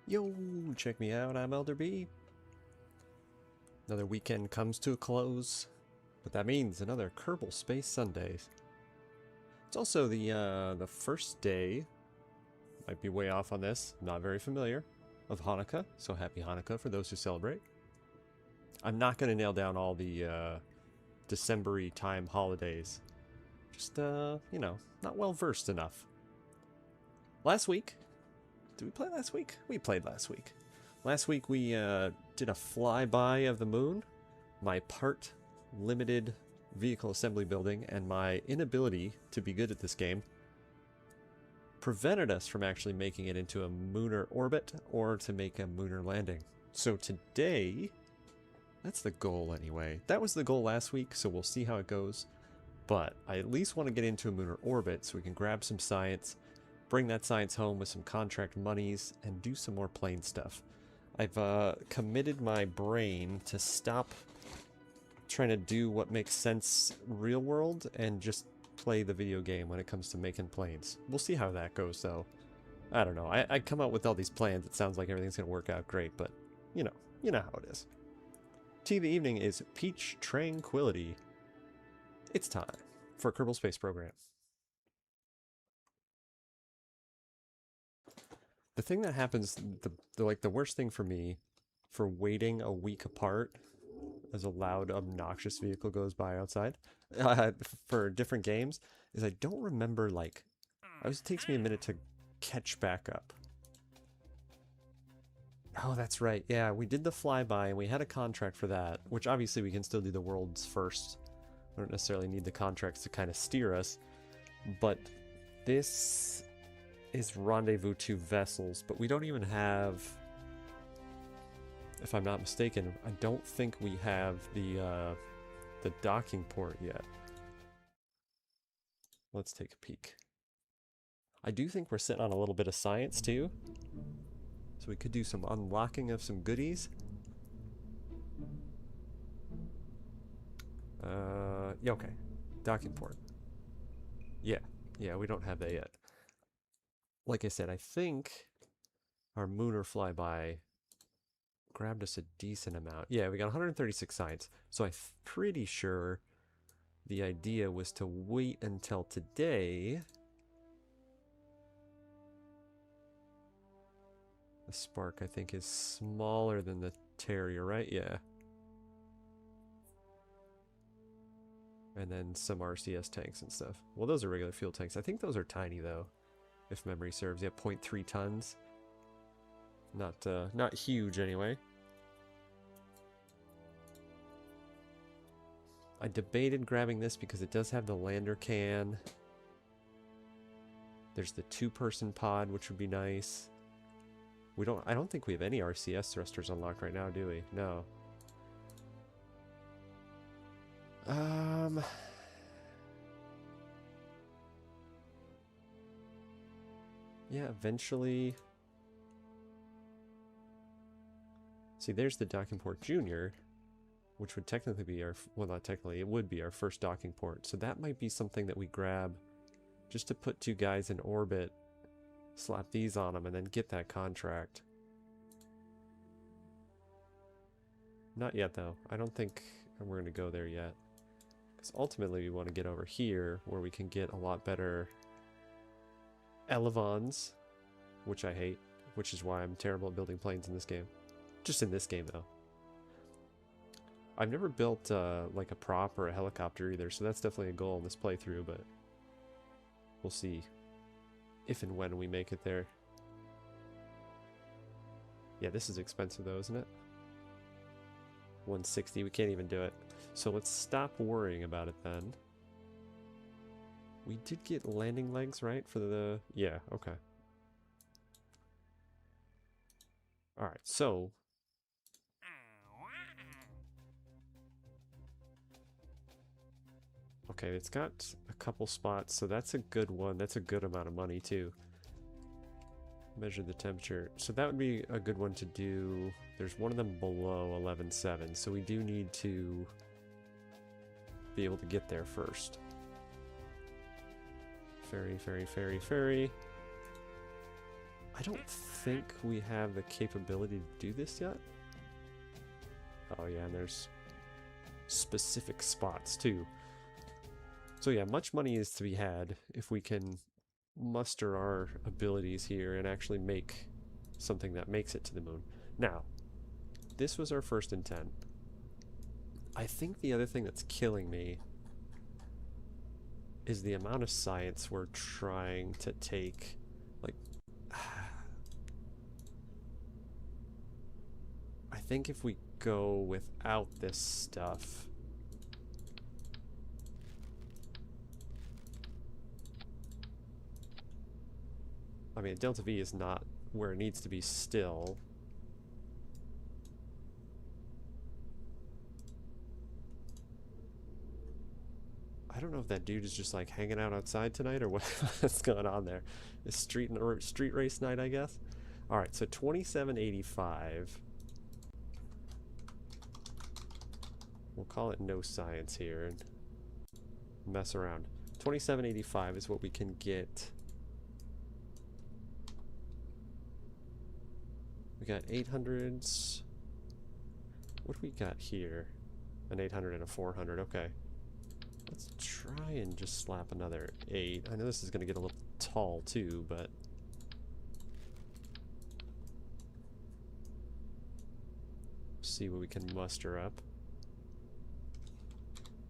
Yo, check me out, I'm Elder B. Another weekend comes to a close, but that means another Kerbal Space Sundays. It's also the first day, might be way off on this, not very familiar, of Hanukkah, so happy Hanukkah for those who celebrate. I'm not going to nail down all the December-y time holidays. Just, you know, not well versed enough. Last week, did we play last week? We played last week. Last week we did a flyby of the moon, my part-limited vehicle assembly building, and my inability to be good at this game prevented us from actually making it into a lunar orbit or to make a lunar landing. So today, that's the goal anyway. That was the goal last week, so we'll see how it goes. But I at least want to get into a lunar orbit so we can grab some science, bring that science home with some contract monies, and do some more plane stuff. I've committed my brain to stop trying to do what makes sense real world and just play the video game when it comes to making planes. We'll see how that goes though. I don't know. I come out with all these plans. It sounds like everything's going to work out great, but you know how it is. Tea of the evening is Peach Tranquility. It's time for a Kerbal Space Program. The thing that happens, the worst thing for me, for waiting a week apart as a loud, obnoxious vehicle goes by outside, for different games, is I don't remember, like, it takes me a minute to catch back up. Oh, that's right. Yeah, we did the flyby, and we had a contract for that, which obviously we can still do the world's first. We don't necessarily need the contracts to kind of steer us, but this is rendezvous 2 vessels, but we don't even have, if I'm not mistaken, I don't think we have the docking port yet. Let's take a peek. I do think we're sitting on a little bit of science too, so we could do some unlocking of some goodies. Yeah, okay. Docking port. Yeah, we don't have that yet. Like I said, I think our lunar flyby grabbed us a decent amount. Yeah, we got 136 science. So I'm pretty sure the idea was to wait until today. The Spark, I think, is smaller than the Terrier, right? Yeah. And then some RCS tanks and stuff. Well, those are regular fuel tanks. I think those are tiny, though, if memory serves. Yeah, 0.3 tons. Not huge, anyway. I debated grabbing this because it does have the lander can. There's the 2-person pod, which would be nice. I don't think we have any RCS thrusters unlocked right now, do we? No. Yeah, eventually. See, there's the docking port Junior, which would technically be our, well, not technically, it would be our first docking port. So that might be something that we grab just to put 2 guys in orbit, slap these on them, and then get that contract. Not yet, though. I don't think we're going to go there yet. Because ultimately we want to get over here where we can get a lot better elevons, which I hate, which is why I'm terrible at building planes in this game. Just in this game, though. I've never built like a prop or a helicopter either, so that's definitely a goal in this playthrough, but we'll see if and when we make it there. Yeah, this is expensive though, isn't it? 160, we can't even do it. So let's stop worrying about it then. We did get landing legs, right? For the... yeah, okay. Alright, so... okay, it's got a couple spots, so that's a good one. That's a good amount of money, too. Measure the temperature. So that would be a good one to do. There's one of them below 11.7, so we do need to be able to get there first. Ferry. I don't think we have the capability to do this yet. Oh yeah, and there's specific spots too. So yeah, much money is to be had if we can muster our abilities here and actually make something that makes it to the moon. Now, this was our first intent. I think the other thing that's killing me is the amount of science we're trying to take. Like, I think if we go without this stuff, I mean, delta V is not where it needs to be still. I don't know if that dude is just like hanging out outside tonight or what's going on there. It's street race night, I guess. All right, so 2785. We'll call it no science here and mess around. 2785 is what we can get. We got 800s. What do we got here? An 800 and a 400. Okay. Let's try and just slap another 8. I know this is going to get a little tall too, but see what we can muster up.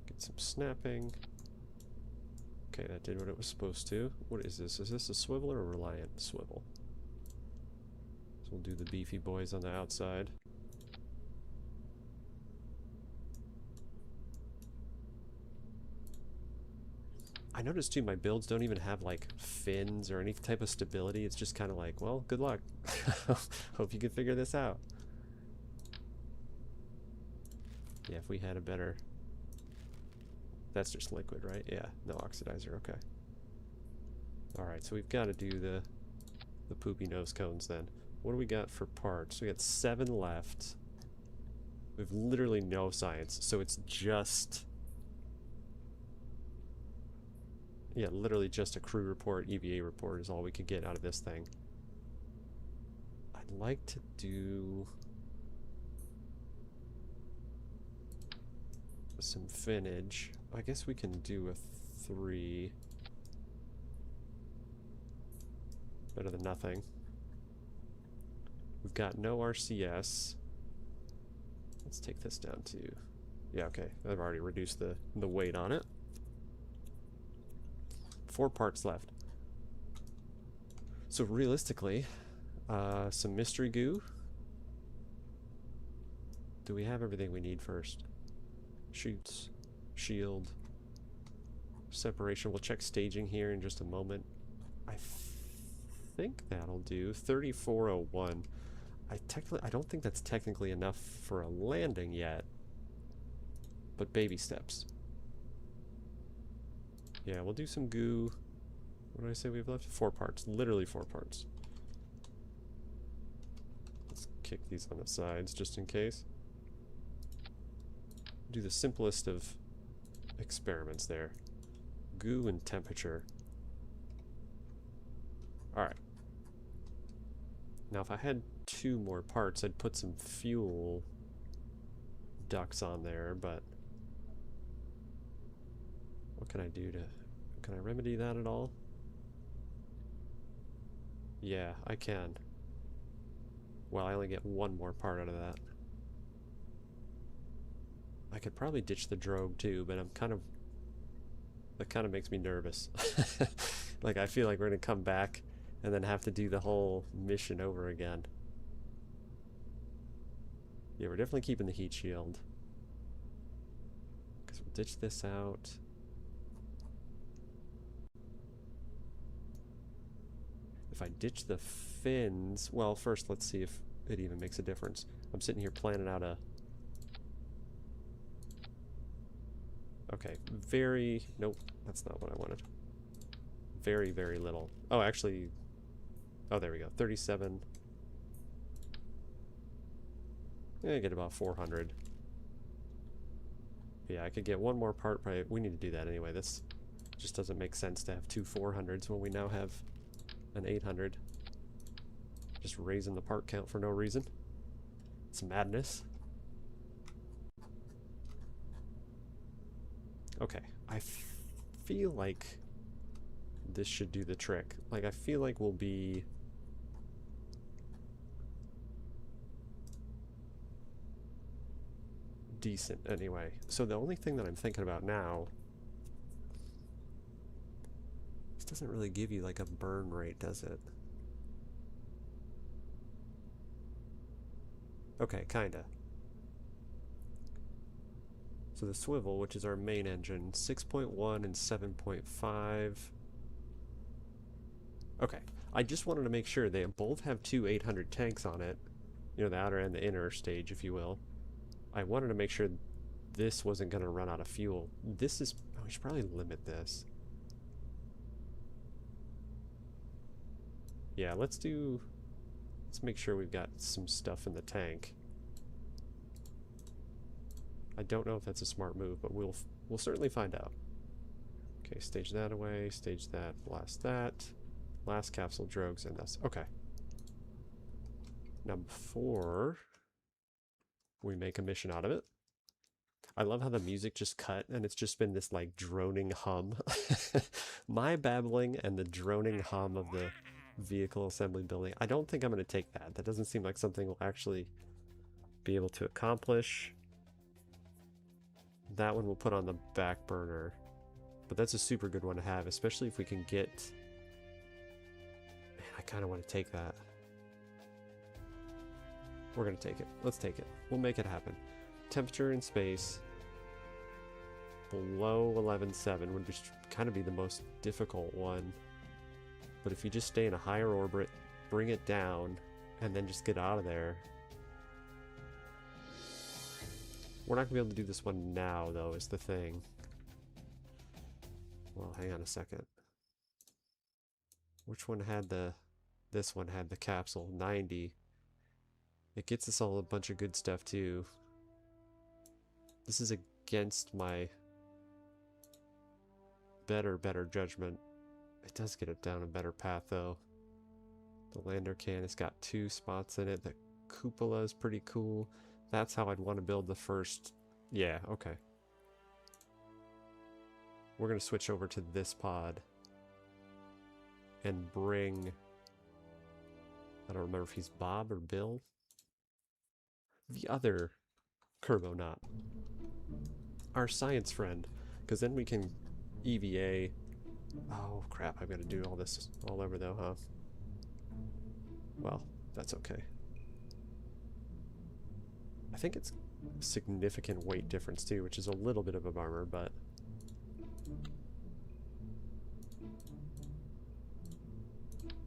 Get some snapping. Okay, that did what it was supposed to. What is this? Is this a swivel or a reliant swivel? So we'll do the beefy boys on the outside. I noticed too, my builds don't even have like fins or any type of stability. It's just kind of like, well, good luck. Hope you can figure this out. Yeah, if we had a better... That's just liquid, right? Yeah, no oxidizer, okay. Alright, so we've got to do the poopy nose cones then. What do we got for parts? We got 7 left. We have literally no science, so it's just... Yeah, literally just a crew report, EVA report is all we could get out of this thing. I'd like to do some finnage. I guess we can do a 3. Better than nothing. We've got no RCS. Let's take this down to... Yeah, okay. I've already reduced the weight on it. 4 parts left. So realistically, some mystery goo. Do we have everything we need first? Shoots, shield, separation. We'll check staging here in just a moment. I think that'll do. 3401. I don't think that's technically enough for a landing yet, but baby steps. Yeah, we'll do some goo. What did I say we have left? 4 parts. Literally 4 parts. Let's kick these on the sides just in case. Do the simplest of experiments there. Goo and temperature. Alright. Now if I had 2 more parts, I'd put some fuel ducts on there, but what can I do to... Can I remedy that at all? Yeah, I can. Well, I only get 1 more part out of that. I could probably ditch the drogue too, but I'm kind of... That kind of makes me nervous. Like, I feel like we're going to come back and then have to do the whole mission over again. Yeah, we're definitely keeping the heat shield. Because we'll ditch this out. If I ditch the fins... Well, first let's see if it even makes a difference. I'm sitting here planning out a... Okay, very... Nope, that's not what I wanted. Very, very little. Oh, actually... Oh, there we go. 37. Yeah, I get about 400. Yeah, I could get 1 more part, but we need to do that anyway. This just doesn't make sense to have 2 400s when we now have an 800. Just raising the part count for no reason. It's madness. Okay, I feel like this should do the trick. Like, I feel like we'll be... decent anyway. So the only thing that I'm thinking about now... This doesn't really give you like a burn rate, does it? Okay, kinda. So the swivel, which is our main engine, 6.1 and 7.5. Okay, I just wanted to make sure they both have two 800 tanks on it. You know, the outer and the inner stage, if you will. I wanted to make sure this wasn't going to run out of fuel. This is... Oh, we should probably limit this. Yeah, let's make sure we've got some stuff in the tank. I don't know if that's a smart move, but we'll certainly find out. Okay, stage that away, stage that, blast that. Last capsule drogues and this. Okay. Now before we make a mission out of it, I love how the music just cut and it's just been this like droning hum. My babbling and the droning hum of the vehicle assembly building. I don't think I'm going to take that. That doesn't seem like something we'll actually be able to accomplish. That one we'll put on the back burner. But that's a super good one to have, especially if we can get... Man, I kind of want to take that. We're going to take it. Let's take it. We'll make it happen. Temperature in space below 11.7 would be kind of be the most difficult one. But if you just stay in a higher orbit, bring it down, and then just get out of there. We're not going to be able to do this one now, though, is the thing. Well, hang on a second. Which one had the... This one had the capsule, 90. It gets us all a bunch of good stuff, too. This is against my better judgment. It does get it down a better path, though. The lander can, it's got 2 spots in it. The cupola is pretty cool. That's how I'd want to build the first... Yeah, okay. We're going to switch over to this pod. And bring... I don't remember if he's Bob or Bill. The other Kerbonaut. Our science friend. Because then we can EVA... Oh, crap. I've got to do all this all over, though, huh? Well, that's okay. I think it's a significant weight difference, too, which is a little bit of a bummer, but...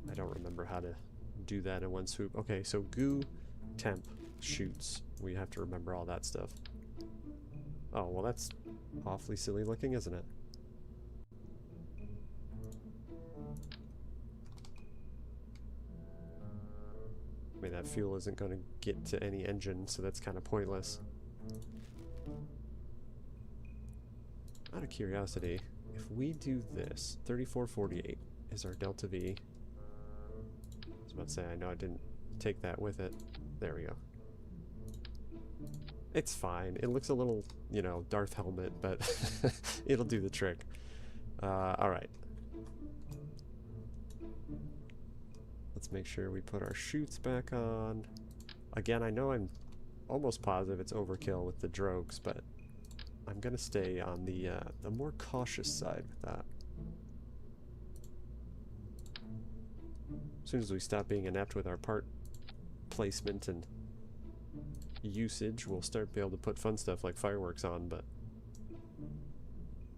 I don't remember how to do that in one swoop. Okay, so goo, temp, shoots. We have to remember all that stuff. Oh, well, that's awfully silly looking, isn't it? I mean, that fuel isn't going to get to any engine, so that's kind of pointless. Out of curiosity, if we do this, 3448 is our delta V. I was about to say, I know I didn't take that with it. There we go. It's fine. It looks a little, you know, Darth helmet, but it'll do the trick. Alright. Let's make sure we put our chutes back on. Again, I know I'm almost positive it's overkill with the drogues, but I'm going to stay on the more cautious side with that. As soon as we stop being inept with our part placement and usage, we'll start being able to put fun stuff like fireworks on, but...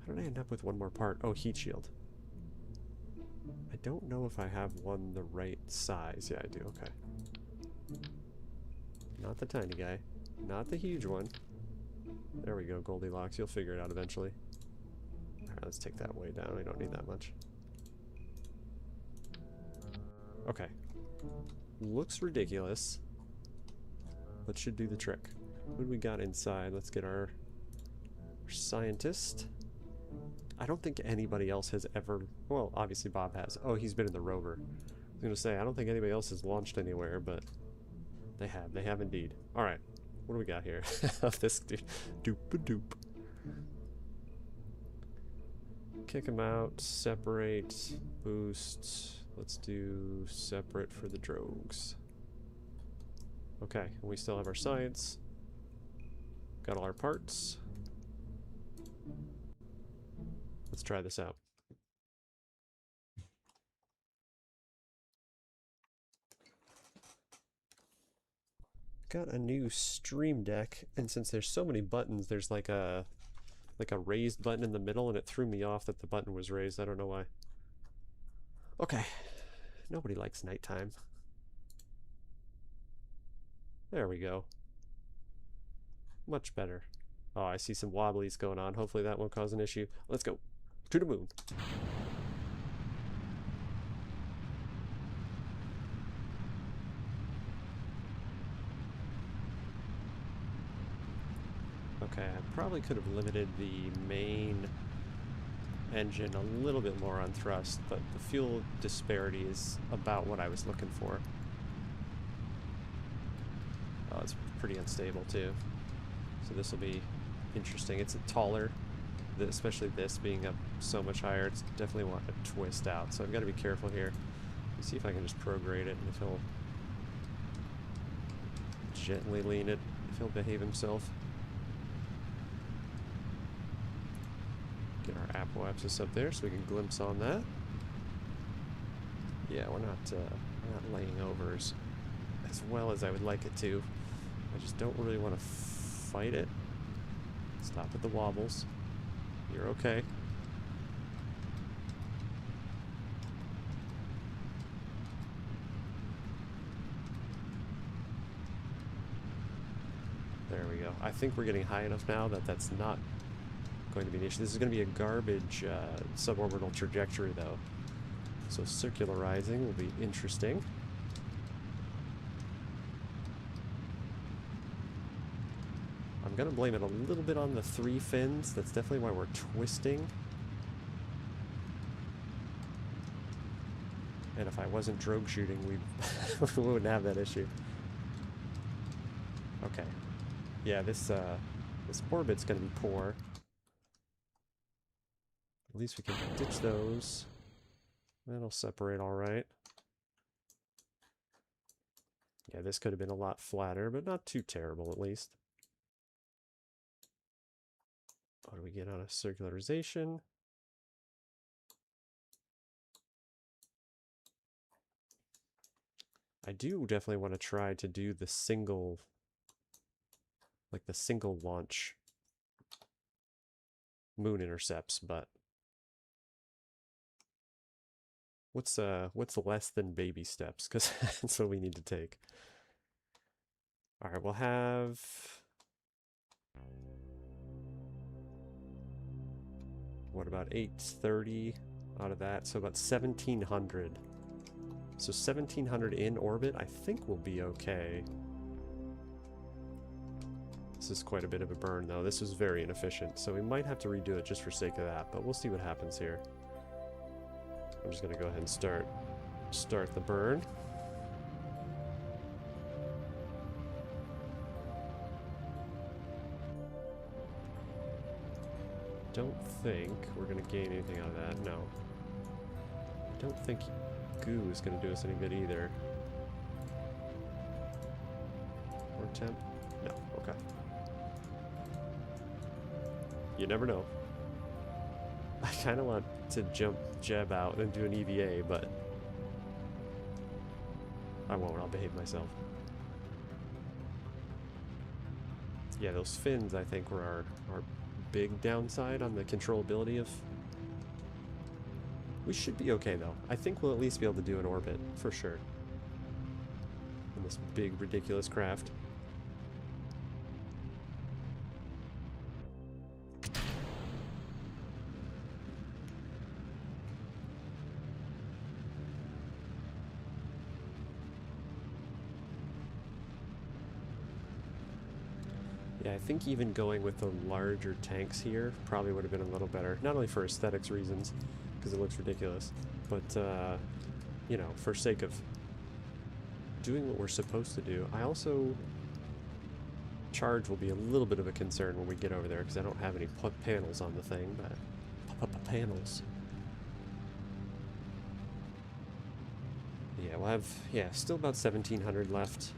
How did I end up with one more part? Oh, heat shield. I don't know if I have one the right size. Yeah, I do. Okay. Not the tiny guy. Not the huge one. There we go, Goldilocks. You'll figure it out eventually. Alright, let's take that way down. We don't need that much. Okay. Looks ridiculous, but should do the trick. What do we got inside? Let's get our scientist. I don't think anybody else has ever... Well, obviously Bob has. Oh, he's been in the rover. gonna say, I don't think anybody else has launched anywhere, but they have. They have indeed. Alright, what do we got here? This dude. Doop-a-doop. Kick him out, separate, boost. Let's do separate for the drogues. Okay, and we still have our science. Got all our parts. Let's try this out. Got a new stream deck, and since there's so many buttons, there's like a raised button in the middle, and it threw me off that the button was raised. I don't know why. Okay. Nobody likes nighttime. There we go. Much better. Oh, I see some wobblies going on. Hopefully that won't cause an issue. Let's go. To the moon. Okay, I probably could have limited the main engine a little bit more on thrust, but the fuel disparity is about what I was looking for. Oh, it's pretty unstable too. So this will be interesting. It's taller, especially this being up so much higher. It's definitely want to twist out, so I've got to be careful here. Let's see if I can just prograde it, and if he'll gently lean it, if he'll behave himself. Get our apoapsis up there so we can glimpse on that. Yeah, we're not laying over as well as I would like it to. I just don't really want to fight it. Stop at the wobbles. You're okay. There we go. I think we're getting high enough now that that's not going to be an issue. This is going to be a garbage suborbital trajectory though, so circularizing will be interesting. I'm going to blame it a little bit on the 3 fins. That's definitely why we're twisting. And if I wasn't drogue shooting, we wouldn't have that issue. Okay. Yeah, this orbit's going to be poor. At least we can ditch those. That'll separate all right. Yeah, this could have been a lot flatter, but not too terrible at least. What do we get on a circularization? I do definitely want to try to do the single, like the single launch moon intercepts, but what's less than baby steps? Because that's what we need to take. All right, we'll have what about 830 out of that? So about 1700. So 1700 in orbit, I think will be okay. This is quite a bit of a burn though. This was very inefficient, so we might have to redo it just for sake of that, but we'll see what happens here. I'm just gonna go ahead and start the burn. Don't think we're gonna gain anything out of that, no. I don't think goo is gonna do us any good either. Or temp? No, okay. You never know. I kind of want to jab out and do an EVA, but I won't. I'll behave myself. Yeah, those fins, I think, were our big downside on the controllability of... We should be okay, though. I think we'll at least be able to do an orbit, for sure. In this big, ridiculous craft. Yeah, I think even going with the larger tanks here probably would have been a little better. Not only for aesthetics reasons, because it looks ridiculous, but you know, for sake of doing what we're supposed to do. I also... Charge will be a little bit of a concern when we get over there, because I don't have any panels on the thing, but... Panels. Yeah, we'll have... Yeah, still about 1,700 left.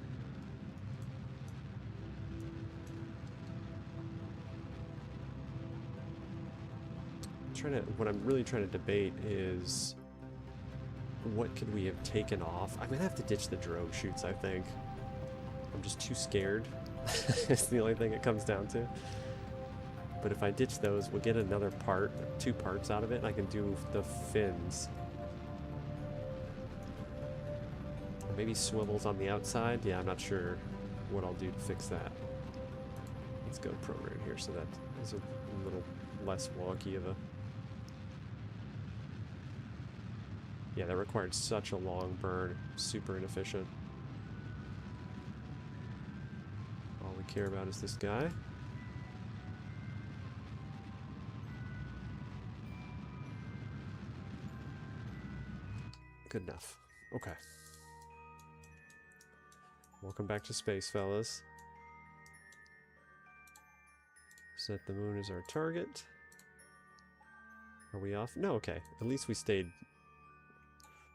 What I'm really trying to debate is what could we have taken off? I'm gonna have to ditch the drogue chutes, I think. I'm just too scared. It's the only thing it comes down to. But if I ditch those, we'll get another part, 2 parts out of it, and I can do the fins. Or maybe swivels on the outside. Yeah, I'm not sure what I'll do to fix that. Let's go program here so that is a little less wonky of a... Yeah, that required such a long burn. Super inefficient. All we care about is this guy. Good enough. Okay. Welcome back to space, fellas. Set the moon as our target. Are we off? No, okay. At least we stayed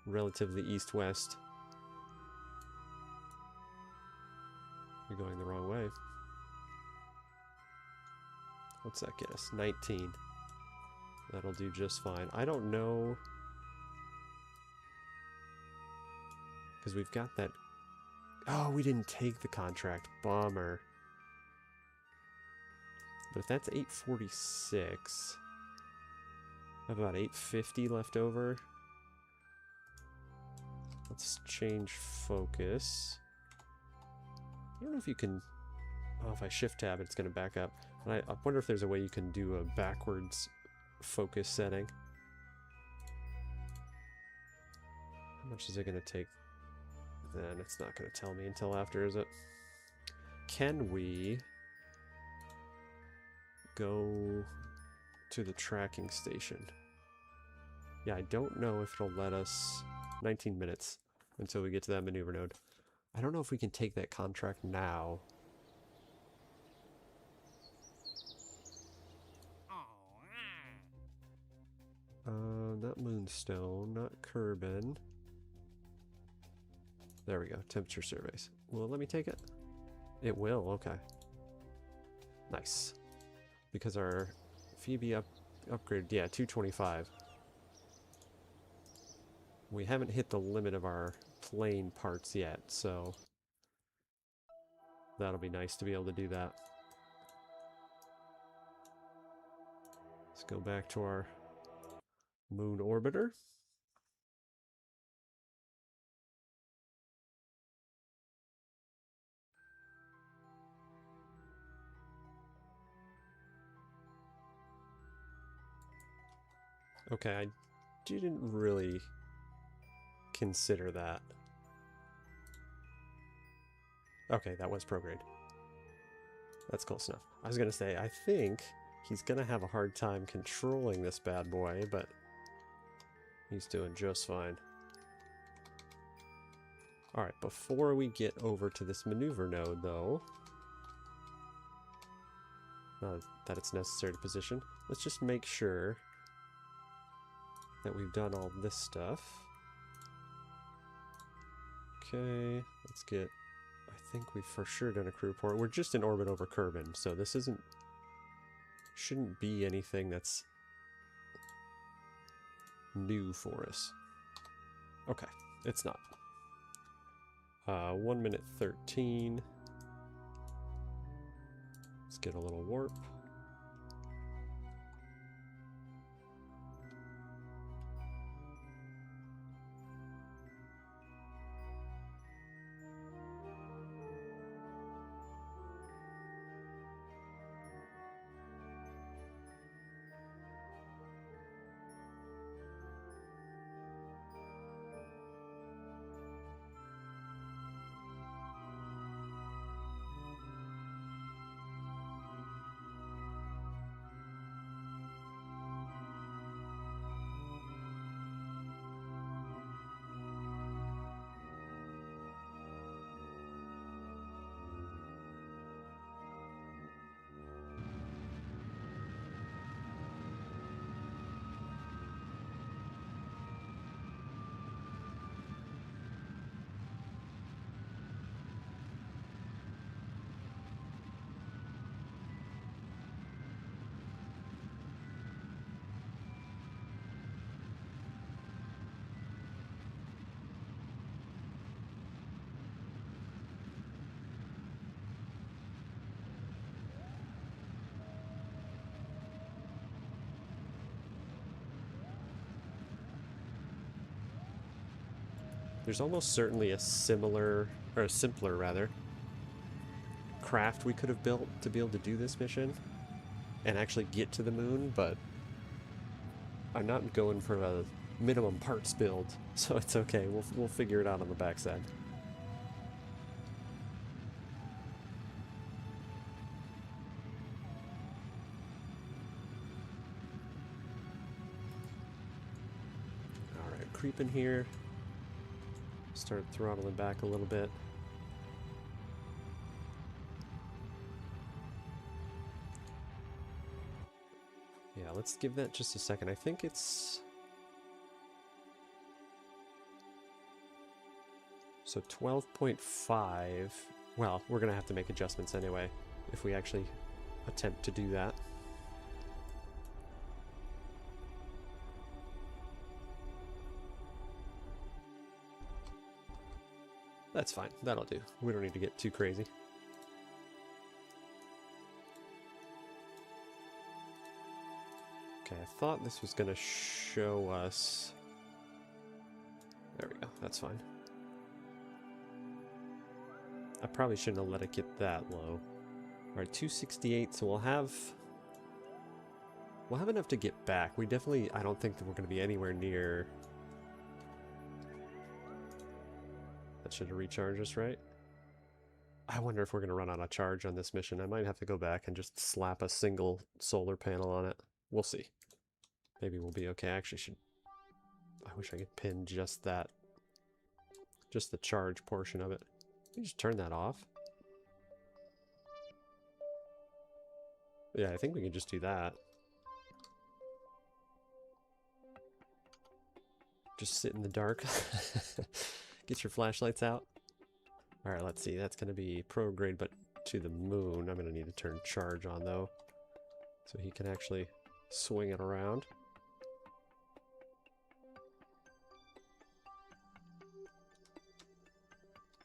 relatively east-west. We're going the wrong way. What's that get us? 19. That'll do just fine. I don't know... Because we've got that... Oh, we didn't take the contract. Bummer. But if that's 846... I have about 850 left over. Let's change focus. I don't know if you can... Oh, if I shift tab, it's going to back up. And I wonder if there's a way you can do a backwards focus setting. How much is it going to take? Then it's not going to tell me until after, is it? Can we go to the tracking station? Yeah, I don't know if it'll let us... 19 minutes until we get to that maneuver node. I don't know if we can take that contract now. Not Moonstone, not Kerbal. There we go, temperature surveys. Will it let me take it? It will, okay. Nice. Because our Phoebe upgrade, yeah, 225. We haven't hit the limit of our plane parts yet, so that'll be nice to be able to do that. Let's go back to our moon orbiter. Okay, I didn't really consider that. Okay, that was prograde. That's close enough. I was gonna say, I think he's gonna have a hard time controlling this bad boy, but he's doing just fine. Alright, before we get over to this maneuver node, though, that it's necessary to position, let's just make sure that we've done all this stuff. Okay, let's get... I think we've for sure done a crew report. We're just in orbit over Kerbal, so this shouldn't be anything that's new for us. Okay, it's not. 1 minute 13. Let's get a little warp. There's almost certainly a similar, or a simpler rather, craft we could have built to be able to do this mission and actually get to the moon, but I'm not going for a minimum parts build, so it's okay. We'll figure it out on the backside. All right, creep in here. Start throttling back a little bit. Yeah, let's give that just a second. I think it's... So 12.5... Well, we're going to have to make adjustments anyway if we actually attempt to do that. That's fine. That'll do. We don't need to get too crazy. Okay, I thought this was going to show us... There we go. That's fine. I probably shouldn't have let it get that low. Alright, 268, so we'll have enough to get back. We definitely... I don't think that we're going to be anywhere near... That should have recharged us, right? I wonder if we're going to run out of charge on this mission. I might have to go back and just slap a single solar panel on it. We'll see. Maybe we'll be okay. I actually should... I wish I could pin just that. Just the charge portion of it. Can you just turn that off? Yeah, I think we can just do that. Just sit in the dark. Get your flashlights out. Alright, let's see. That's going to be pro grade, but to the moon. I'm going to need to turn charge on, though. So he can actually swing it around.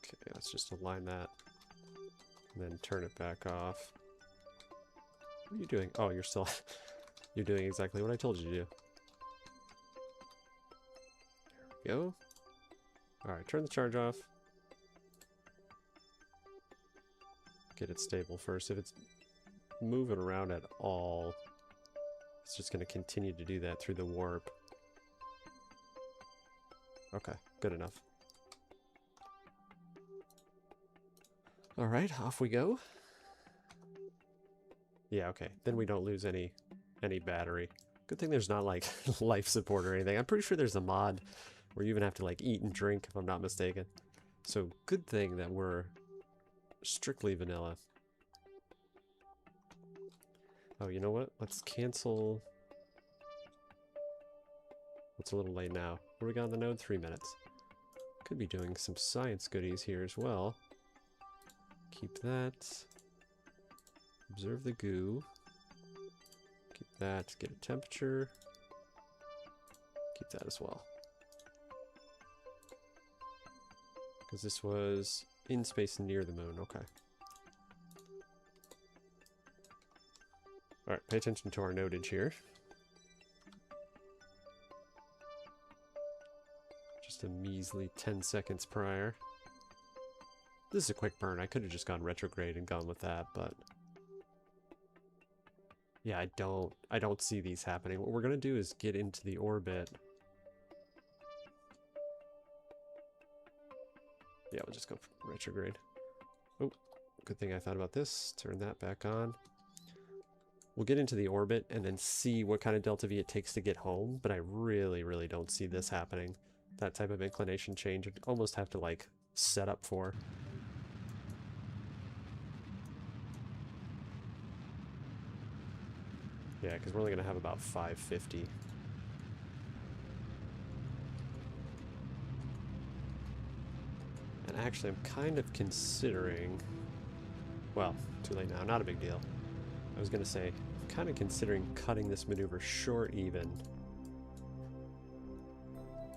Okay, let's just align that. And then turn it back off. What are you doing? Oh, you're still... You're doing exactly what I told you to do. There we go. Alright, turn the charge off. Get it stable first. If it's moving around at all, it's just going to continue to do that through the warp. Okay, good enough. Alright, off we go. Yeah, okay. Then we don't lose any battery. Good thing there's not like life support or anything. I'm pretty sure there's a mod where you even have to like eat and drink, if I'm not mistaken. So good thing that we're strictly vanilla. Oh, you know what? Let's cancel. It's a little late now. What do we got on the node? 3 minutes. Could be doing some science goodies here as well. Keep that. Observe the goo. Keep that. Get a temperature. Keep that as well. Because this was in space near the moon. Okay. Alright, pay attention to our notage here. Just a measly 10 seconds prior. This is a quick burn. I could have just gone retrograde and gone with that, but... Yeah, I don't see these happening. What we're going to do is get into the orbit. Yeah, we'll just go for retrograde. Oh, good thing I thought about this. Turn that back on. We'll get into the orbit and then see what kind of delta V it takes to get home, but I really, really don't see this happening. That type of inclination change would almost have to, like, set up for. Yeah, because we're only going to have about 550. And actually, I'm kind of considering... Well, too late now. Not a big deal. I was going to say, I'm kind of considering cutting this maneuver short even.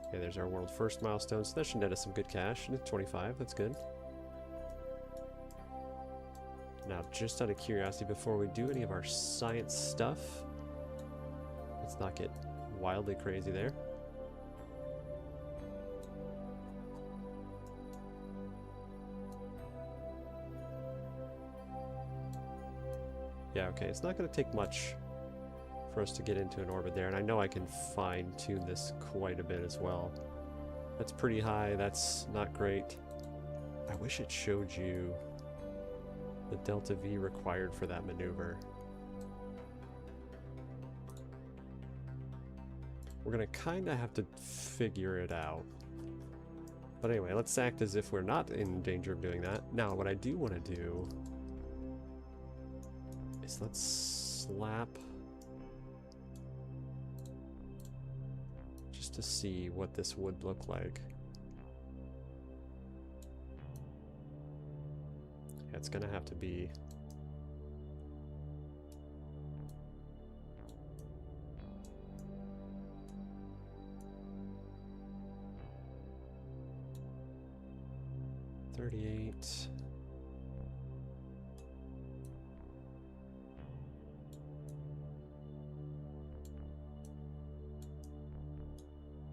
Okay, there's our world first milestone, so that should net us some good cash. 25, that's good. Now, just out of curiosity, before we do any of our science stuff, let's not get wildly crazy there. Yeah, okay, it's not going to take much for us to get into an orbit there, and I know I can fine-tune this quite a bit as well. That's pretty high, that's not great. I wish it showed you the delta V required for that maneuver. We're gonna kinda have to figure it out. But anyway, let's act as if we're not in danger of doing that. Now, what I do want to do is let's slap just to see what this would look like. Yeah, it's gonna have to be $38.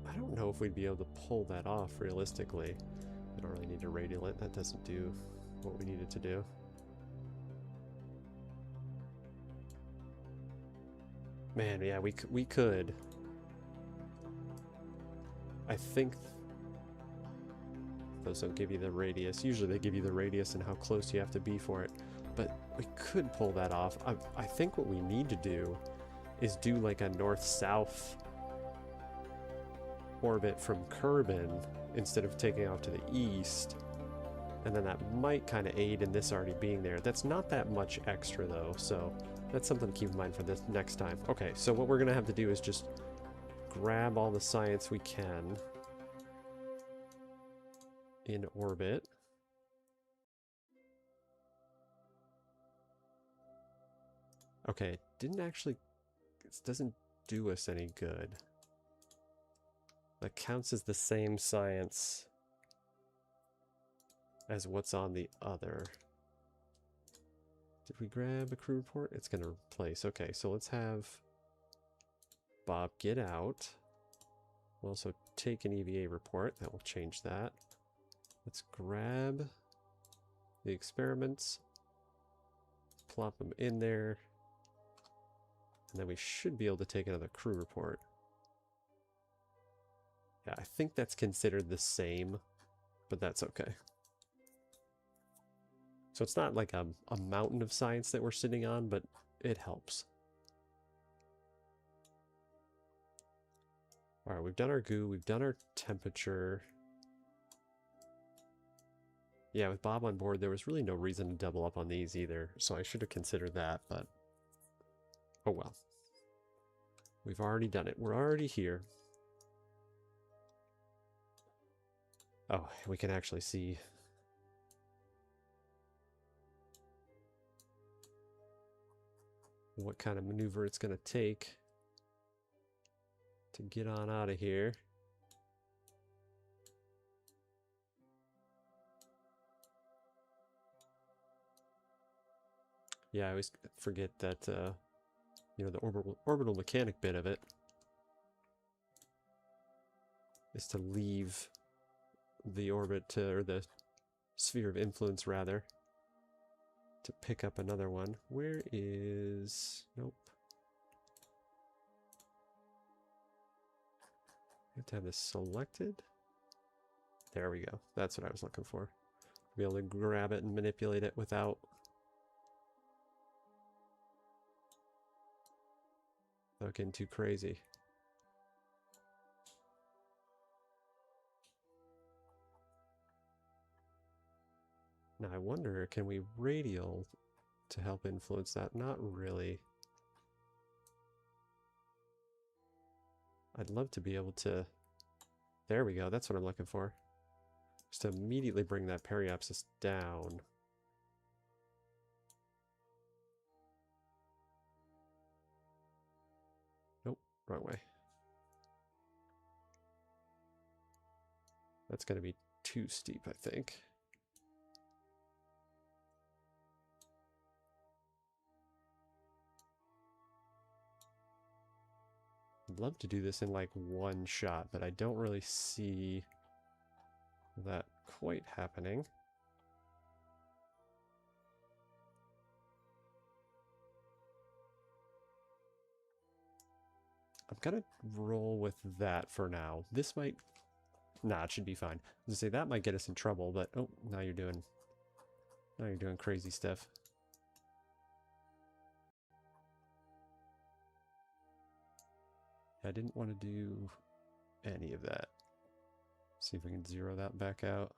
I don't know if we'd be able to pull that off realistically. We don't really need to radial it. That doesn't do what we need it to do. Man, yeah, we could. I think those don't give you the radius. Usually they give you the radius and how close you have to be for it. But we could pull that off. I think what we need to do is do like a north-south orbit from Kerbal instead of taking off to the east. And then that might kind of aid in this already being there. That's not that much extra though, so that's something to keep in mind for this next time. Okay, so what we're going to have to do is just grab all the science we can in orbit. Okay, it didn't actually, it doesn't do us any good. That counts as the same science as what's on the other. Did we grab a crew report? It's going to replace. Okay, so let's have Bob get out. We'll also take an EVA report. That will change that. Let's grab the experiments, plop them in there, and then we should be able to take another crew report. Yeah, I think that's considered the same, but that's okay. So it's not like a mountain of science that we're sitting on, but it helps. All right, we've done our goo, we've done our temperature. Yeah, with Bob on board, there was really no reason to double up on these either, so I should have considered that, but oh well. We've already done it. We're already here. Oh, we can actually see what kind of maneuver it's going to take to get on out of here. Yeah, I always forget that, you know, the orbital mechanic bit of it is to leave the orbit to, or the sphere of influence rather, to pick up another one. Where is... Nope. I have to have this selected. There we go. That's what I was looking for. Be able to grab it and manipulate it without getting too crazy. Now I wonder, can we radial to help influence that? Not really. I'd love to be able to... There we go, that's what I'm looking for. Just to immediately bring that periapsis down. Nope, wrong way. That's going to be too steep, I think. I'd love to do this in like one shot, but I don't really see that quite happening. I'm gonna roll with that for now. This might... Nah, it should be fine. I was gonna say that might get us in trouble, but oh, now you're doing crazy stuff. I didn't want to do any of that. See if we can zero that back out.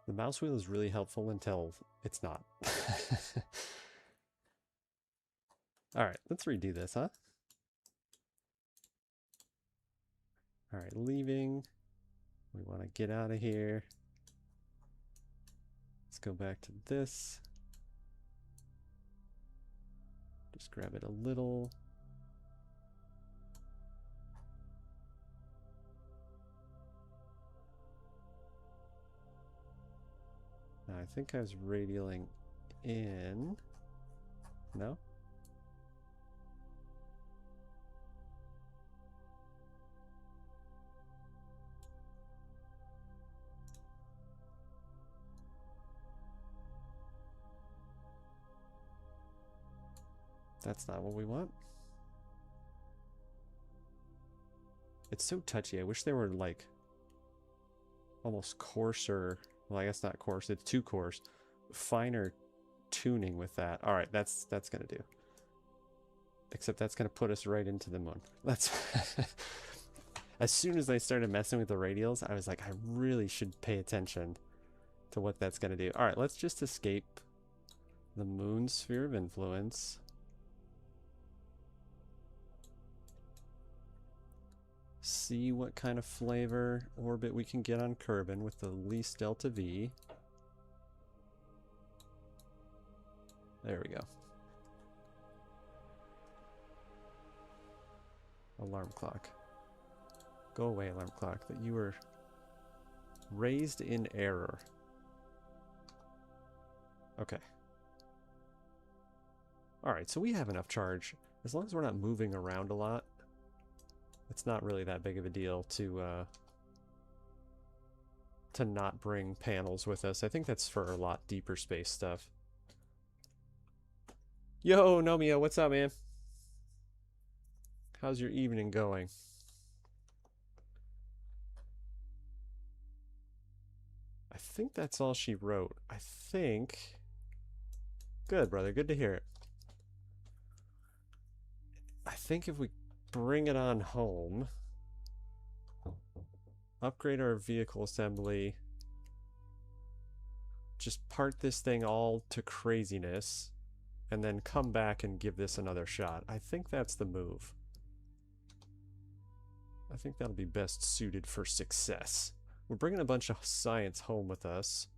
The mouse wheel is really helpful until it's not. Alright, let's redo this, huh? Alright, leaving. We want to get out of here. Let's go back to this. Just grab it a little. Now, I think I was radialing in. No? That's not what we want. It's so touchy. I wish they were like almost coarser. Well, I guess not coarse. It's too coarse. Finer tuning with that. All right, that's gonna do. Except that's gonna put us right into the moon. That's as soon as I started messing with the radials, I was like, I really should pay attention to what that's gonna do. All right, let's just escape the moon sphere of influence. See what kind of flavor orbit we can get on Kerbin with the least delta V. There we go. Alarm clock. Go away, alarm clock. That you were raised in error. Okay. Alright, so we have enough charge. As long as we're not moving around a lot, it's not really that big of a deal to not bring panels with us. I think that's for a lot deeper space stuff. Yo, Nomio, what's up, man? How's your evening going? I think that's all she wrote. I think... Good, brother. Good to hear it. I think if we bring it on home, upgrade our vehicle assembly, just part this thing all to craziness, and then come back and give this another shot. I think that's the move. I think that'll be best suited for success. We're bringing a bunch of science home with us.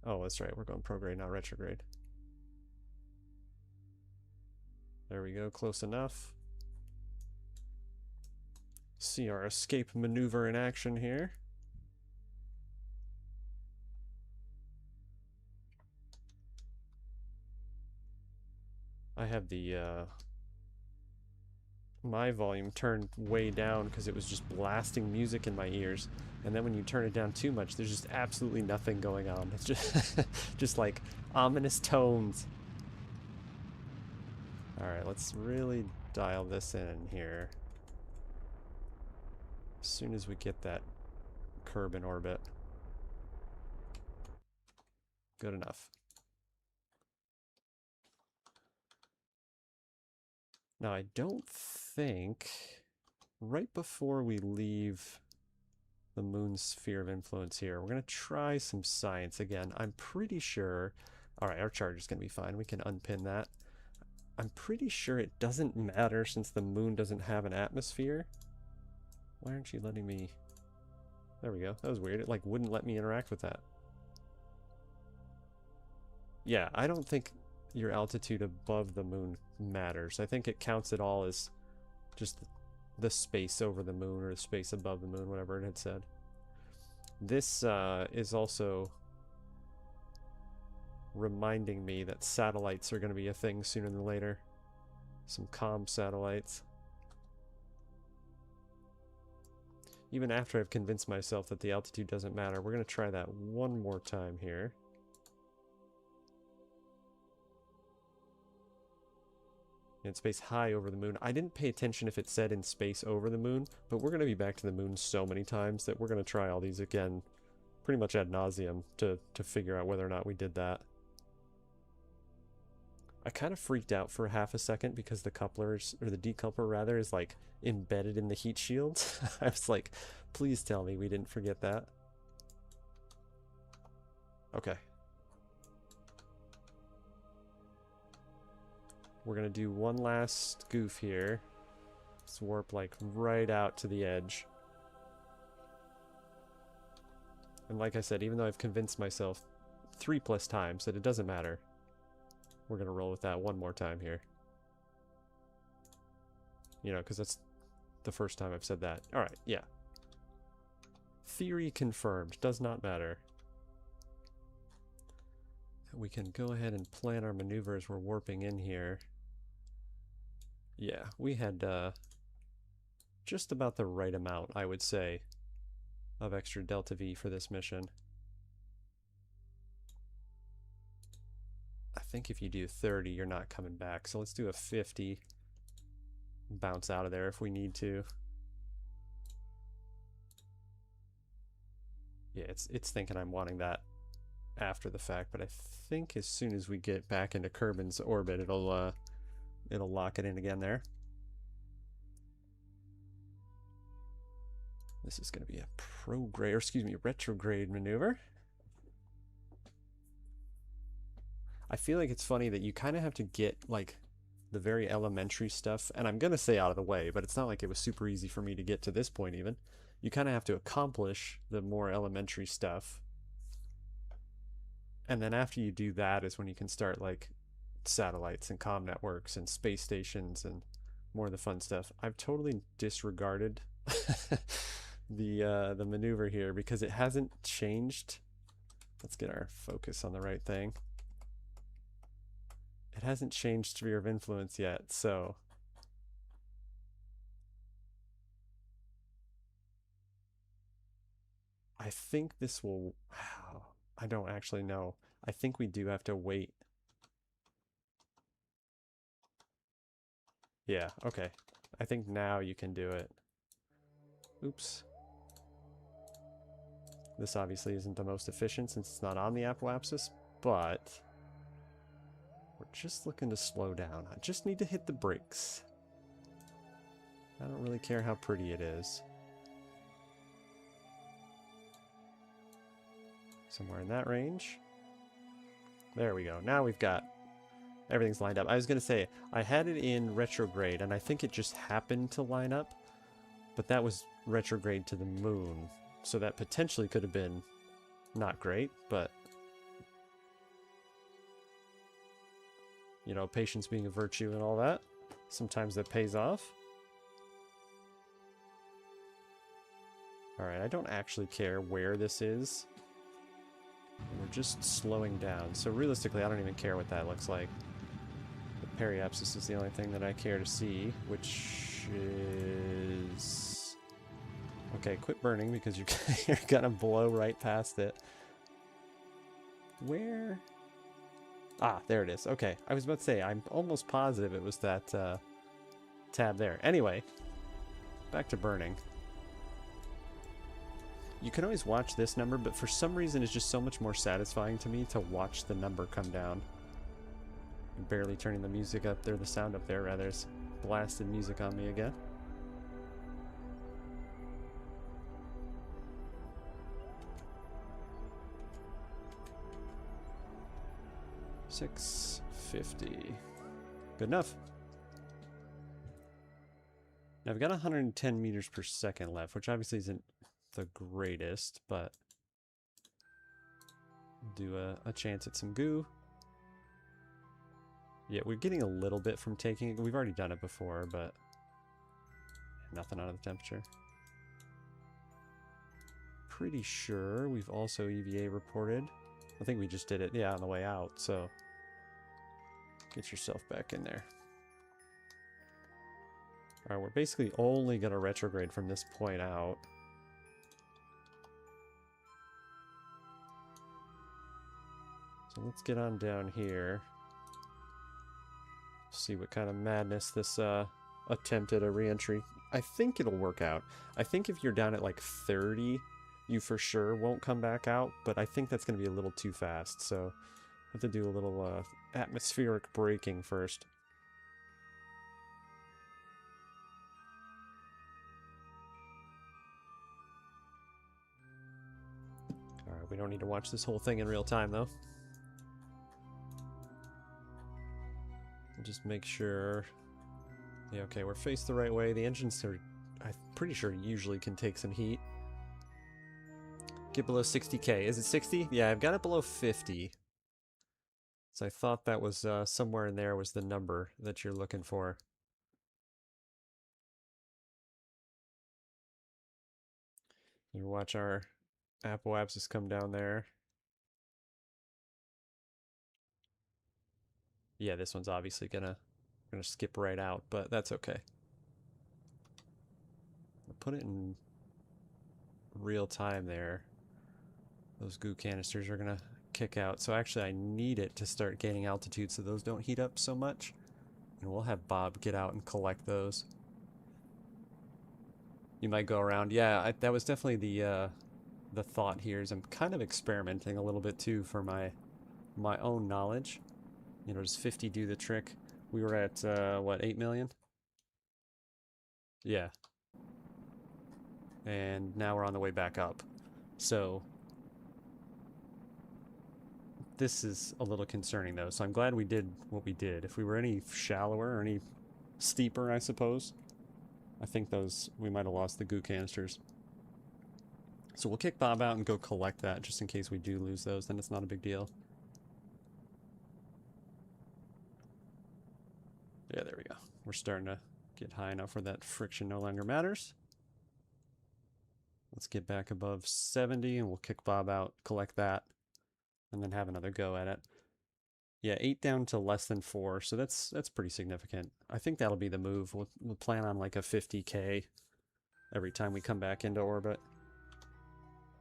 Oh, that's right. We're going prograde, not retrograde. There we go. Close enough. See our escape maneuver in action here. I have the my volume turned way down because it was just blasting music in my ears, and then when you turn it down too much, there's just absolutely nothing going on. It's just just like ominous tones. All right, let's really dial this in here. As soon as we get that curb in orbit. Good enough. Now, I don't think right before we leave the moon's sphere of influence here, we're going to try some science again. I'm pretty sure... All right, our charge is going to be fine. We can unpin that. I'm pretty sure it doesn't matter since the moon doesn't have an atmosphere. Why aren't you letting me... There we go. That was weird. It like wouldn't let me interact with that. Yeah, I don't think your altitude above the moon matters. I think it counts it all as just the space over the moon or the space above the moon, whatever it had said. This is also reminding me that satellites are going to be a thing sooner than later. Some comm satellites. Even after I've convinced myself that the altitude doesn't matter, we're going to try that one more time here. In space high over the moon. I didn't pay attention if it said in space over the moon, but we're going to be back to the moon so many times that we're going to try all these again pretty much ad nauseum to figure out whether or not we did that. I kind of freaked out for half a second because the couplers, or the decoupler rather, is like embedded in the heat shield. I was like, please tell me we didn't forget that. Okay. We're gonna do one last goof here. Let's warp like right out to the edge. And like I said, even though I've convinced myself 3+ times that it doesn't matter, we're gonna roll with that one more time here. You know, because that's the first time I've said that. Alright, yeah. Theory confirmed. Does not matter. We can go ahead and plan our maneuvers. We're warping in here. Yeah, we had just about the right amount, I would say, of extra delta V for this mission. I think if you do 30, you're not coming back. So let's do a 50. Bounce out of there if we need to. Yeah, it's thinking I'm wanting that after the fact, but I think as soon as we get back into Kerbin's orbit, it'll lock it in again there. This is going to be a retrograde maneuver. I feel like it's funny that you kind of have to get like the very elementary stuff, and I'm going to say out of the way, but it's not like it was super easy for me to get to this point even. You kind of have to accomplish the more elementary stuff. And then after you do that is when you can start like satellites and comm networks and space stations and more of the fun stuff. I've totally disregarded the maneuver here because it hasn't changed. Let's get our focus on the right thing. It hasn't changed sphere of influence yet, so I think this will, I don't actually know. I think we do have to wait. Yeah, okay. I think now you can do it. Oops. This obviously isn't the most efficient since it's not on the apoapsis, but we're just looking to slow down. I just need to hit the brakes. I don't really care how pretty it is. Somewhere in that range. There we go. Now we've got everything's lined up. I was going to say, I had it in retrograde, and I think it just happened to line up, but that was retrograde to the moon. So that potentially could have been not great, but you know, patience being a virtue and all that. Sometimes that pays off. Alright, I don't actually care where this is. We're just slowing down. So realistically, I don't even care what that looks like. The periapsis is the only thing that I care to see, which is... Okay, quit burning because you're gonna blow right past it. Where? Ah, there it is. Okay, I was about to say, I'm almost positive it was that tab there. Anyway, back to burning. You can always watch this number, but for some reason it's just so much more satisfying to me to watch the number come down. I'm barely turning the music up there, the sound up there rather. It's blasted music on me again. $650. Good enough. Now I've got 110 meters per second left, which obviously isn't the greatest, but do a chance at some goo. Yeah, we're getting a little bit from taking it. We've already done it before, but nothing out of the temperature. Pretty sure we've also EVA reported. I think we just did it, yeah, on the way out, so get yourself back in there. Alright, we're basically only going to retrograde from this point out. So let's get on down here. See what kind of madness this attempt at a re-entry. I think it'll work out. I think if you're down at like 30, you for sure won't come back out, but I think that's going to be a little too fast, so I have to do a little atmospheric braking first. Alright, we don't need to watch this whole thing in real time, though. We'll just make sure... Yeah, okay, we're faced the right way. The engines are, I'm pretty sure, usually can take some heat. Get below 60k. Is it 60? Yeah, I've got it below 50. So I thought that was somewhere in there was the number that you're looking for. You watch our apoapsis come down there. Yeah, this one's obviously gonna skip right out, but that's okay. I'll put it in real time there. Those goo canisters are gonna kick out. So actually I need it to start gaining altitude so those don't heat up so much. And we'll have Bob get out and collect those. You might go around. Yeah, that was definitely the thought here, is I'm kind of experimenting a little bit too for my own knowledge. You know, does 50 do the trick? We were at, what, 8 million? Yeah. And now we're on the way back up. So, this is a little concerning, though. So I'm glad we did what we did. If we were any shallower or any steeper, I suppose, I think we might have lost the goo canisters. So we'll kick Bob out and go collect that, just in case we do lose those. Then it's not a big deal. Yeah, there we go. We're starting to get high enough where that friction no longer matters. Let's get back above 70 and we'll kick Bob out, collect that, and then have another go at it. Yeah, 8 down to less than 4, so that's pretty significant. I think that'll be the move. We'll plan on like a 50k every time we come back into orbit.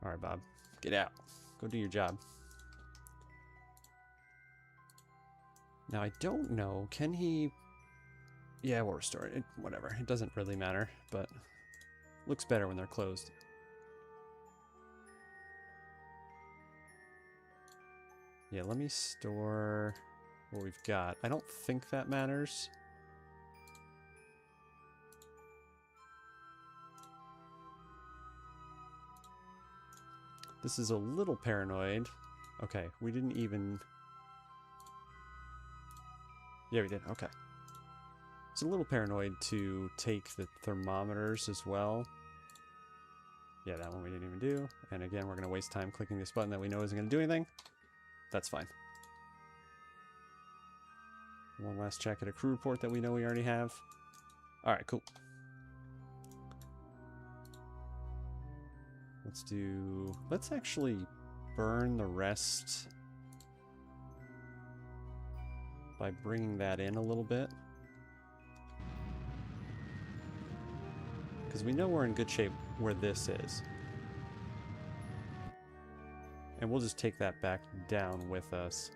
Alright, Bob. Get out. Go do your job. Now, I don't know. Can he... Yeah, we'll restore it. Whatever. It doesn't really matter, but looks better when they're closed. Yeah, let me store what we've got. I don't think that matters. This is a little paranoid. Okay, we didn't even... Yeah, we did. Okay. It's a little paranoid to take the thermometers as well. Yeah, that one we didn't even do. And again, we're going to waste time clicking this button that we know isn't going to do anything. That's fine. One last check at a crew report that we know we already have. Alright, cool. Let's actually burn the rest by bringing that in a little bit. Because we know we're in good shape where this is. And we'll just take that back down with us.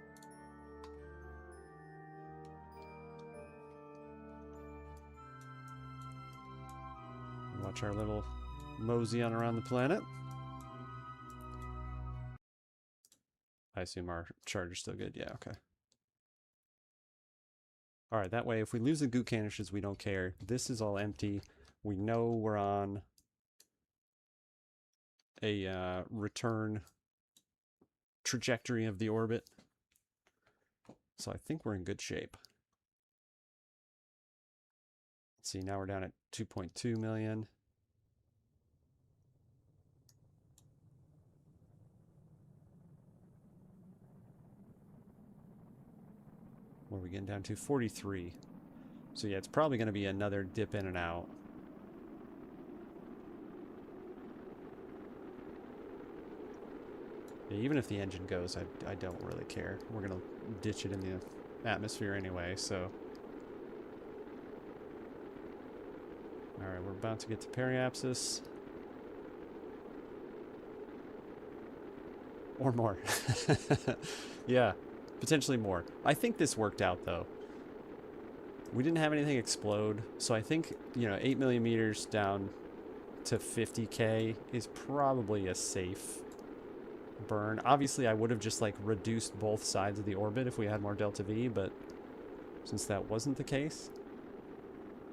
Watch our little mosey on around the planet. I assume our charger's still good. Yeah, okay. Alright, that way if we lose the goo canisters, we don't care. This is all empty. We know we're on a return trajectory of the orbit. So I think we're in good shape. Let's see, now we're down at 2.2 million. What are we getting down to? 43. So yeah, it's probably going to be another dip in and out. Yeah, even if the engine goes, I don't really care. We're going to ditch it in the atmosphere anyway, so... Alright, we're about to get to periapsis. Or more. Yeah, potentially more. I think this worked out, though. We didn't have anything explode, so I think, you know, 8 million meters down to 50k is probably a safe burn. Obviously, I would have just, like, reduced both sides of the orbit if we had more delta V, but since that wasn't the case...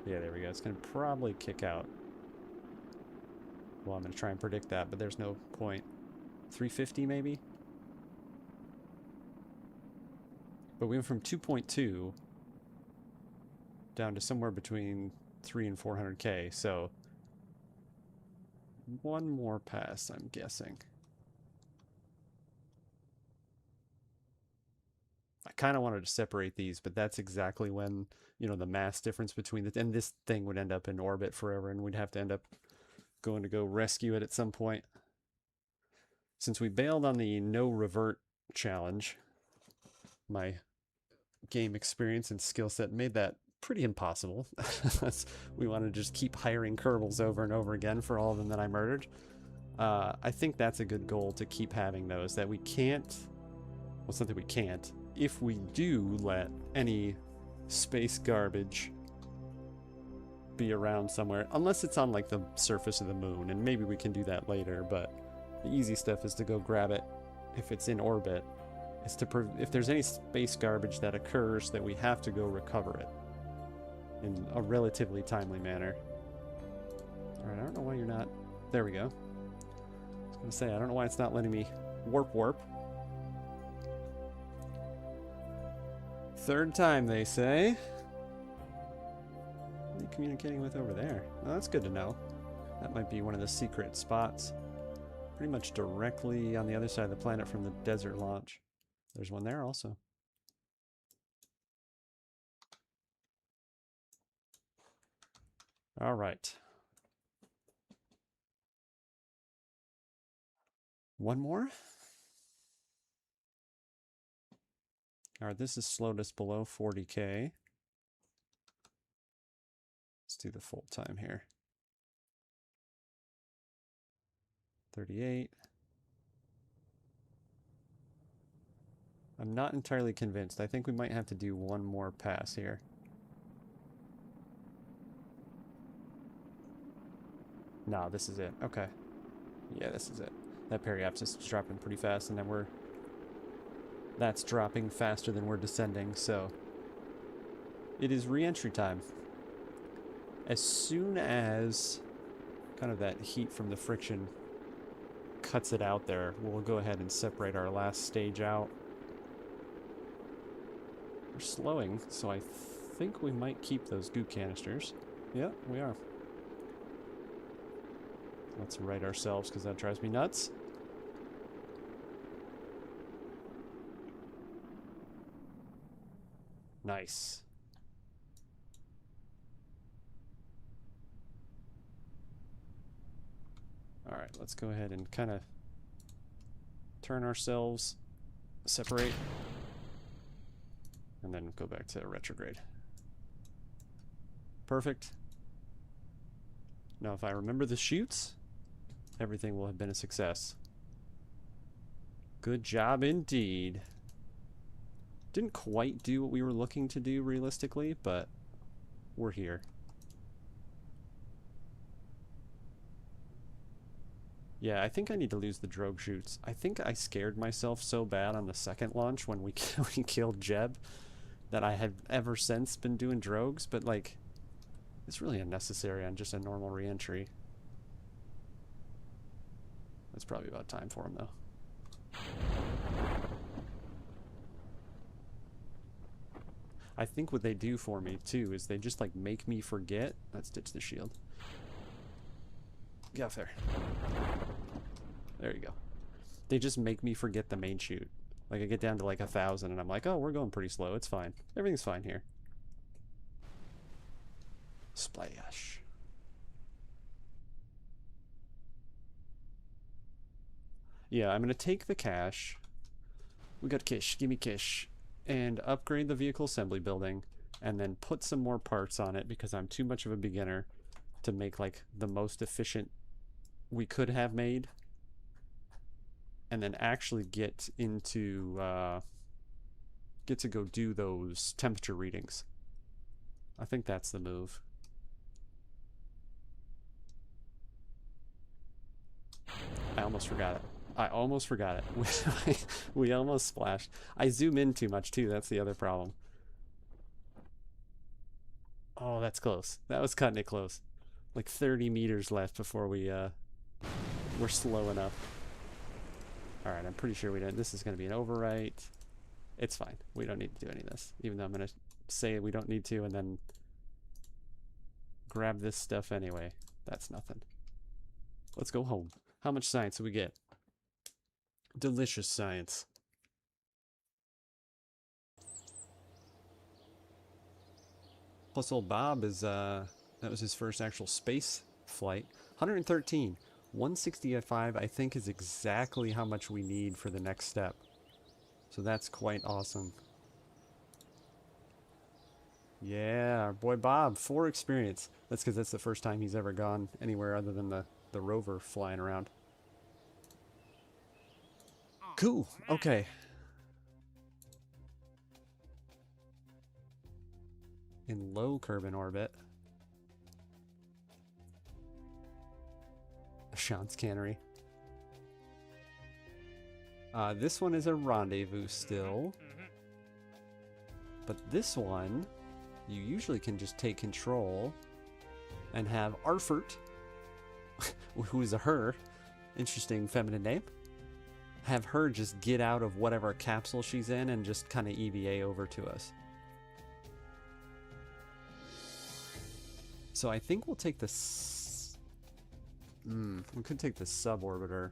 Yeah, there we go. It's going to probably kick out. Well, I'm going to try and predict that, but there's no point. 350, maybe? But we went from 2.2 down to somewhere between 3 and 400k, so one more pass, I'm guessing. I kind of wanted to separate these, but that's exactly when, you know, the mass difference between the... And this thing would end up in orbit forever, and we'd have to end up going to go rescue it at some point. Since we bailed on the no revert challenge, my game experience and skill set made that pretty impossible. We want to just keep hiring Kerbals over and over again for all of them that I murdered. I think that's a good goal, to keep having those, that we can't... Well, it's not that we can't. If we do let any space garbage be around somewhere, unless it's on, like, the surface of the moon, and maybe we can do that later, but the easy stuff is to go grab it if it's in orbit. Is to if there's any space garbage that occurs, that we have to go recover it in a relatively timely manner. Alright, I don't know why you're not... There we go. I was gonna say, I don't know why it's not letting me warp. Third time, they say. What are you communicating with over there? Well, that's good to know. That might be one of the secret spots. Pretty much directly on the other side of the planet from the desert launch. There's one there also. All right. One more. All right, this has slowed us below 40k. Let's do the full time here. 38. I'm not entirely convinced. I think we might have to do one more pass here. No, this is it. Okay. Yeah, this is it. That periapsis is dropping pretty fast, and then that's dropping faster than we're descending, so it is re-entry time. As soon as kind of that heat from the friction cuts it out there, we'll go ahead and separate our last stage out. We're slowing, so I think we might keep those goo canisters. Yeah, we are. Let's right ourselves, because that drives me nuts. Nice. All right, let's go ahead and kind of turn ourselves, separate, and then go back to retrograde. Perfect. Now, if I remember the chutes, everything will have been a success. Good job indeed. Didn't quite do what we were looking to do realistically, but we're here. Yeah, I think I need to lose the drogue chutes. I think I scared myself so bad on the second launch when we killed Jeb that I have ever since been doing drogues, but like, it's really unnecessary on just a normal re-entry. That's probably about time for him though. I think what they do for me too is they just like make me forget. Let's ditch the shield. Get off there. There you go. They just make me forget the main chute. Like I get down to like 1,000 and I'm like, oh, we're going pretty slow. It's fine. Everything's fine here. Splash. Yeah, I'm going to take the cash. We got cash. Give me cash. And upgrade the vehicle assembly building. And then put some more parts on it because I'm too much of a beginner to make like the most efficient we could have made. And then actually get into... get to go do those temperature readings. I think that's the move. I almost forgot it. I almost forgot it. We almost splashed. I zoom in too much too. That's the other problem. Oh, that's close. That was cutting it close. Like 30 meters left before we're slow enough. All right, I'm pretty sure we didn't. This is going to be an overwrite. It's fine. We don't need to do any of this. Even though I'm going to say we don't need to and then grab this stuff anyway. That's nothing. Let's go home. How much science do we get? Delicious science. Plus old Bob is, that was his first actual space flight. 113. 165, I think, is exactly how much we need for the next step. So that's quite awesome. Yeah, our boy Bob, 4 experience. That's because that's the first time he's ever gone anywhere other than the rover flying around. Cool, okay. In low Kerbal orbit. Sean's cannery. This one is a rendezvous still. But this one, you usually can just take control and have Arfert, who is a her, interesting feminine name, have her just get out of whatever capsule she's in and just kind of EVA over to us. So I think we'll take the... we could take the suborbiter.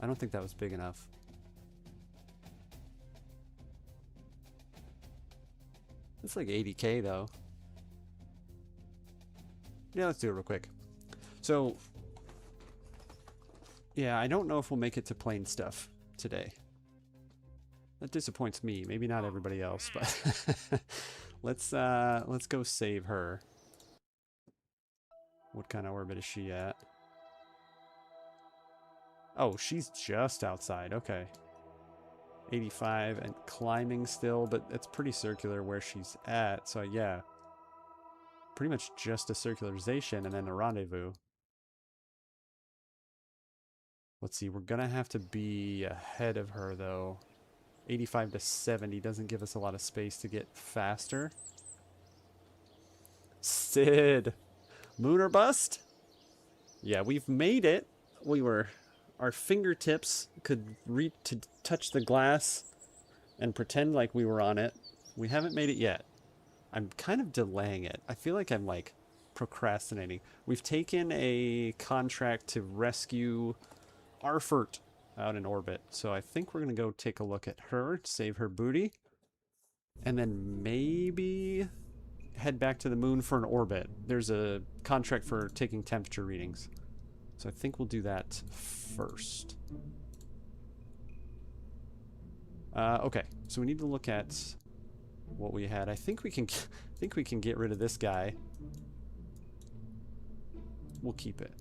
I don't think that was big enough. It's like 80K though. Yeah, let's do it real quick. So, yeah, I don't know if we'll make it to plane stuff today. That disappoints me. Maybe not everybody else, but let's go save her. What kind of orbit is she at? Oh, she's just outside. Okay. 85 and climbing still, but it's pretty circular where she's at. So yeah, pretty much just a circularization and then a rendezvous. Let's see, we're gonna have to be ahead of her though. 85 to 70 doesn't give us a lot of space to get faster. Sid! Moon or bust? Yeah, we've made it. Our fingertips could reach to touch the glass and pretend like we were on it. We haven't made it yet. I'm kind of delaying it. I feel like I'm like procrastinating. We've taken a contract to rescue Arfert out in orbit. So I think we're going to go take a look at her, save her booty, and then maybe head back to the moon for an orbit. There's a contract for taking temperature readings. So I think we'll do that first. Okay, so we need to look at what we had. I think we can get rid of this guy. We'll keep it.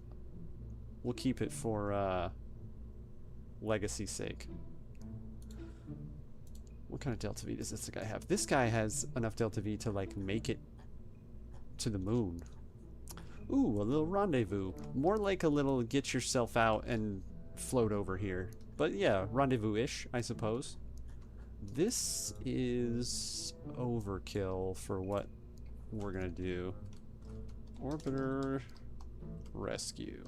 We'll keep it for legacy's sake. What kind of delta V does this guy have? This guy has enough delta V to like make it to the moon. Ooh, a little rendezvous. More like a little get yourself out and float over here. But yeah, rendezvous-ish, I suppose. This is overkill for what we're gonna do. Orbiter rescue.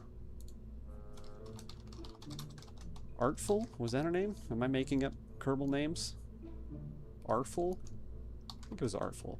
Artful? Was that her name? Am I making up Kerbal names? Artful? I think it was Artful.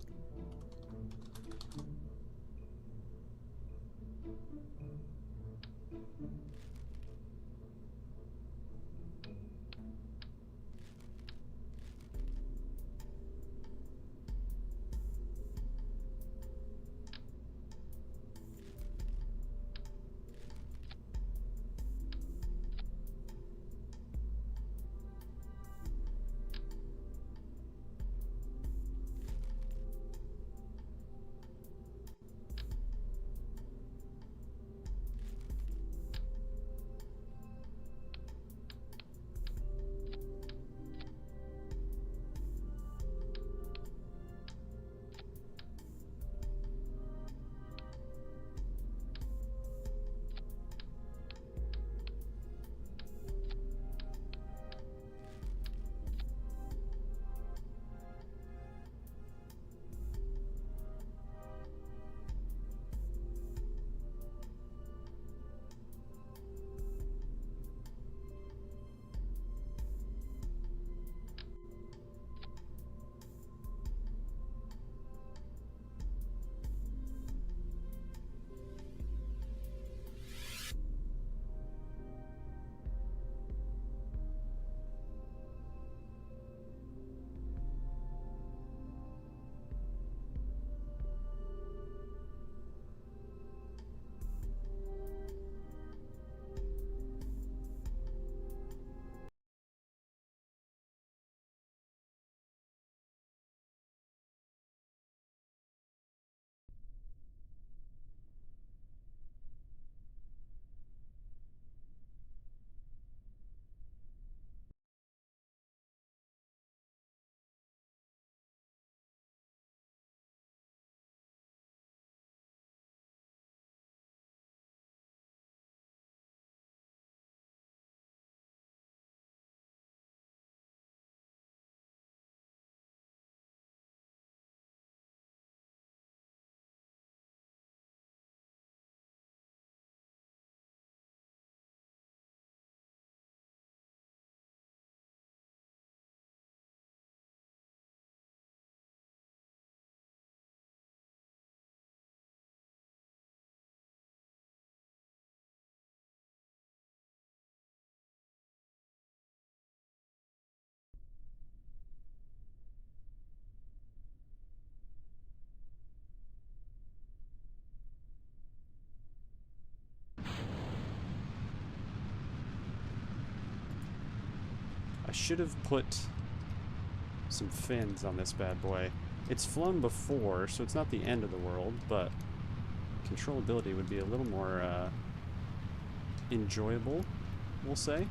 I should have put some fins on this bad boy. It's flown before, so it's not the end of the world, but controllability would be a little more enjoyable, we'll say.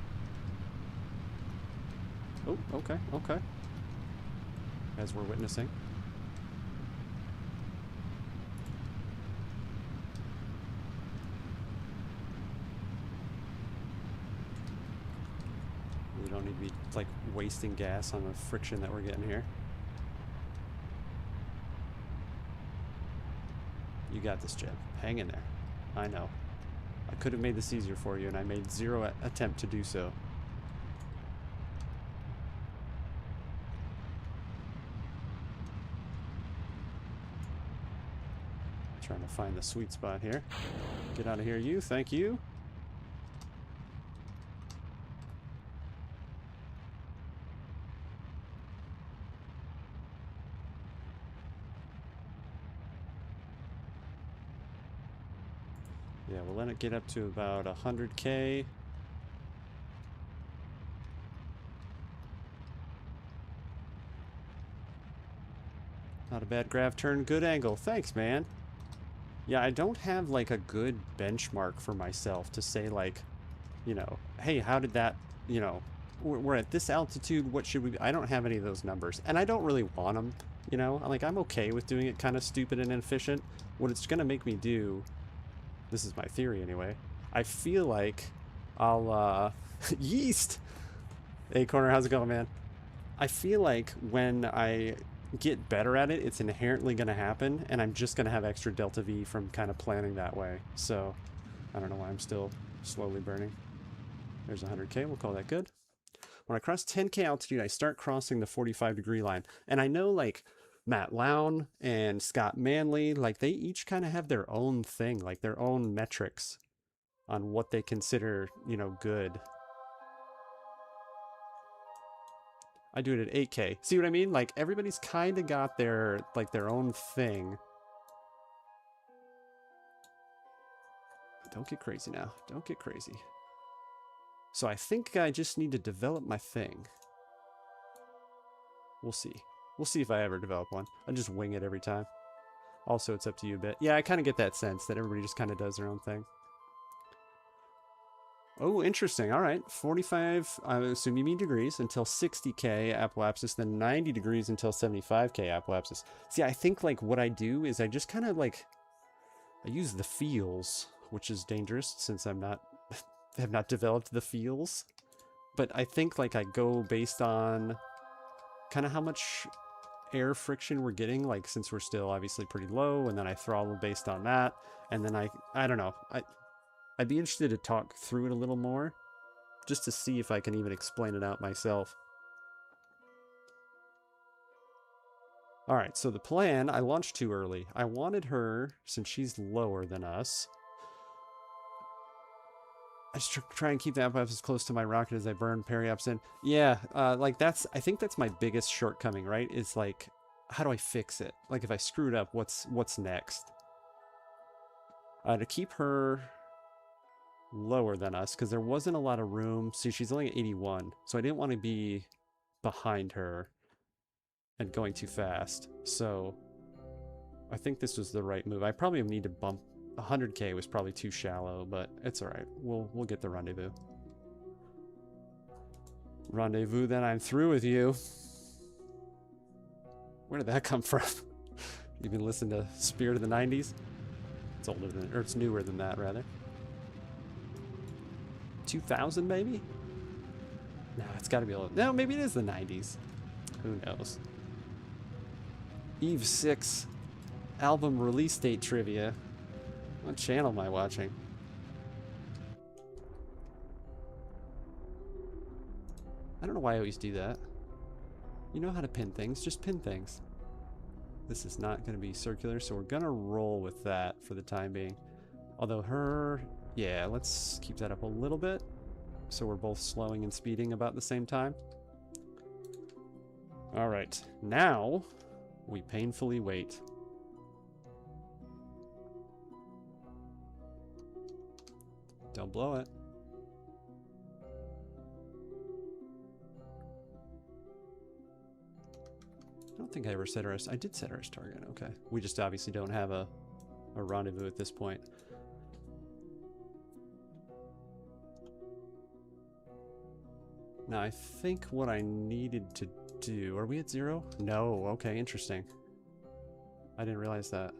Oh, okay, okay. As we're witnessing. We don't need to be, like, wasting gas on the friction that we're getting here. You got this, Jeb. Hang in there. I know. I could have made this easier for you, and I made zero attempt to do so. Trying to find the sweet spot here. Get out of here, you. Thank you. Yeah, we'll let it get up to about 100K. Not a bad grav turn. Good angle. Thanks, man. Yeah, I don't have, like, a good benchmark for myself to say, like, you know, hey, how did that, you know, we're at this altitude, what should we be? I don't have any of those numbers, and I don't really want them, you know? Like, I'm okay with doing it kind of stupid and inefficient. What it's going to make me do, this is my theory anyway, I feel like I'll, yeast! Hey, Corner, how's it going, man? I feel like when I get better at it, it's inherently going to happen, and I'm just going to have extra delta V from kind of planning that way. So, I don't know why I'm still slowly burning. There's 100K, we'll call that good. When I cross 10K altitude, I start crossing the 45-degree line. And I know, like, Matt Lown and Scott Manley, like, they each kind of have their own thing, like, their own metrics on what they consider, you know, good. I do it at 8K. See what I mean? Like, everybody's kind of got their, like, their own thing. Don't get crazy now. Don't get crazy. So I think I just need to develop my thing. We'll see. We'll see if I ever develop one. I just wing it every time. Also, it's up to you a bit. Yeah, I kind of get that sense that everybody just kind of does their own thing. Oh, interesting. All right. 45, I assume you mean degrees, until 60K apoapsis, then 90 degrees until 75K apoapsis. See, I think, like, what I do is I just kind of, like, I use the feels, which is dangerous since I'm not, have not developed the feels. But I think, like, I go based on kind of how much air friction we're getting, like, since we're still obviously pretty low, and then I throttle based on that, and then I don't know. I'd be interested to talk through it a little more, just to see if I can even explain it out myself. Alright, so the plan, I launched too early. I wanted her, since she's lower than us, I just try and keep the apoapsis as close to my rocket as I burn periops in. Yeah, like, that's, I think that's my biggest shortcoming, right? It's like, how do I fix it? Like, if I screw it up, what's next? To keep her lower than us, because there wasn't a lot of room. See, she's only at 81, so I didn't want to be behind her and going too fast. So I think this was the right move. I probably need to bump. 100K was probably too shallow, but it's all right. We'll get the rendezvous. Rendezvous, then I'm through with you. Where did that come from? You been listening to Spirit of the 90s? It's older than, or it's newer than that, rather. 2000, maybe? No, it's got to be a little. No, maybe it is the 90s. Who knows? Eve 6 album release date trivia. What channel am I watching? I don't know why I always do that. You know how to pin things, just pin things. This is not going to be circular, so we're going to roll with that for the time being. Although her, yeah, let's keep that up a little bit, so we're both slowing and speeding about the same time. All right, now we painfully wait. Don't blow it. don't think I ever set her as... I did set her as target, okay. We just obviously don't have a rendezvous at this point. Now, I think what I needed to do... Are we at 0? No, okay, interesting. I didn't realize that.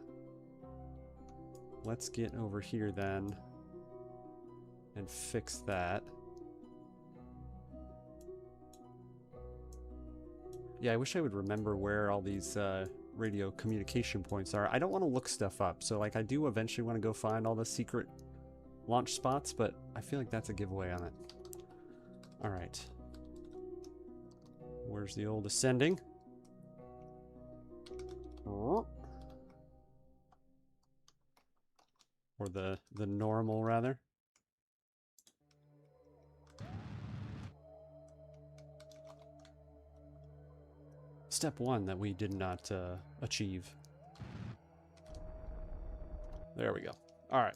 Let's get over here then and fix that. Yeah, I wish I would remember where all these radio communication points are. I don't want to look stuff up, so like I do eventually want to go find all the secret launch spots, but I feel like that's a giveaway on it. All right. Where's the old ascending? Oh. Or the normal, rather. Step 1 that we did not achieve. There we go. All right.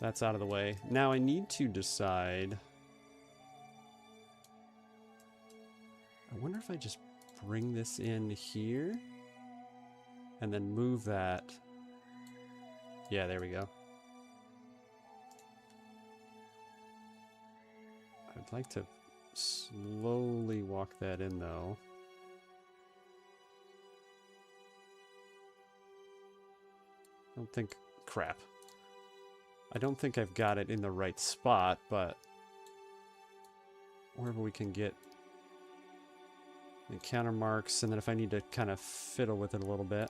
That's out of the way. Now I need to decide... I wonder if I just bring this in here and then move that. Yeah, there we go. I'd like to slowly walk that in, though. I don't think... Crap. I don't think I've got it in the right spot, but... wherever we can get the counter marks, and then if I need to kind of fiddle with it a little bit.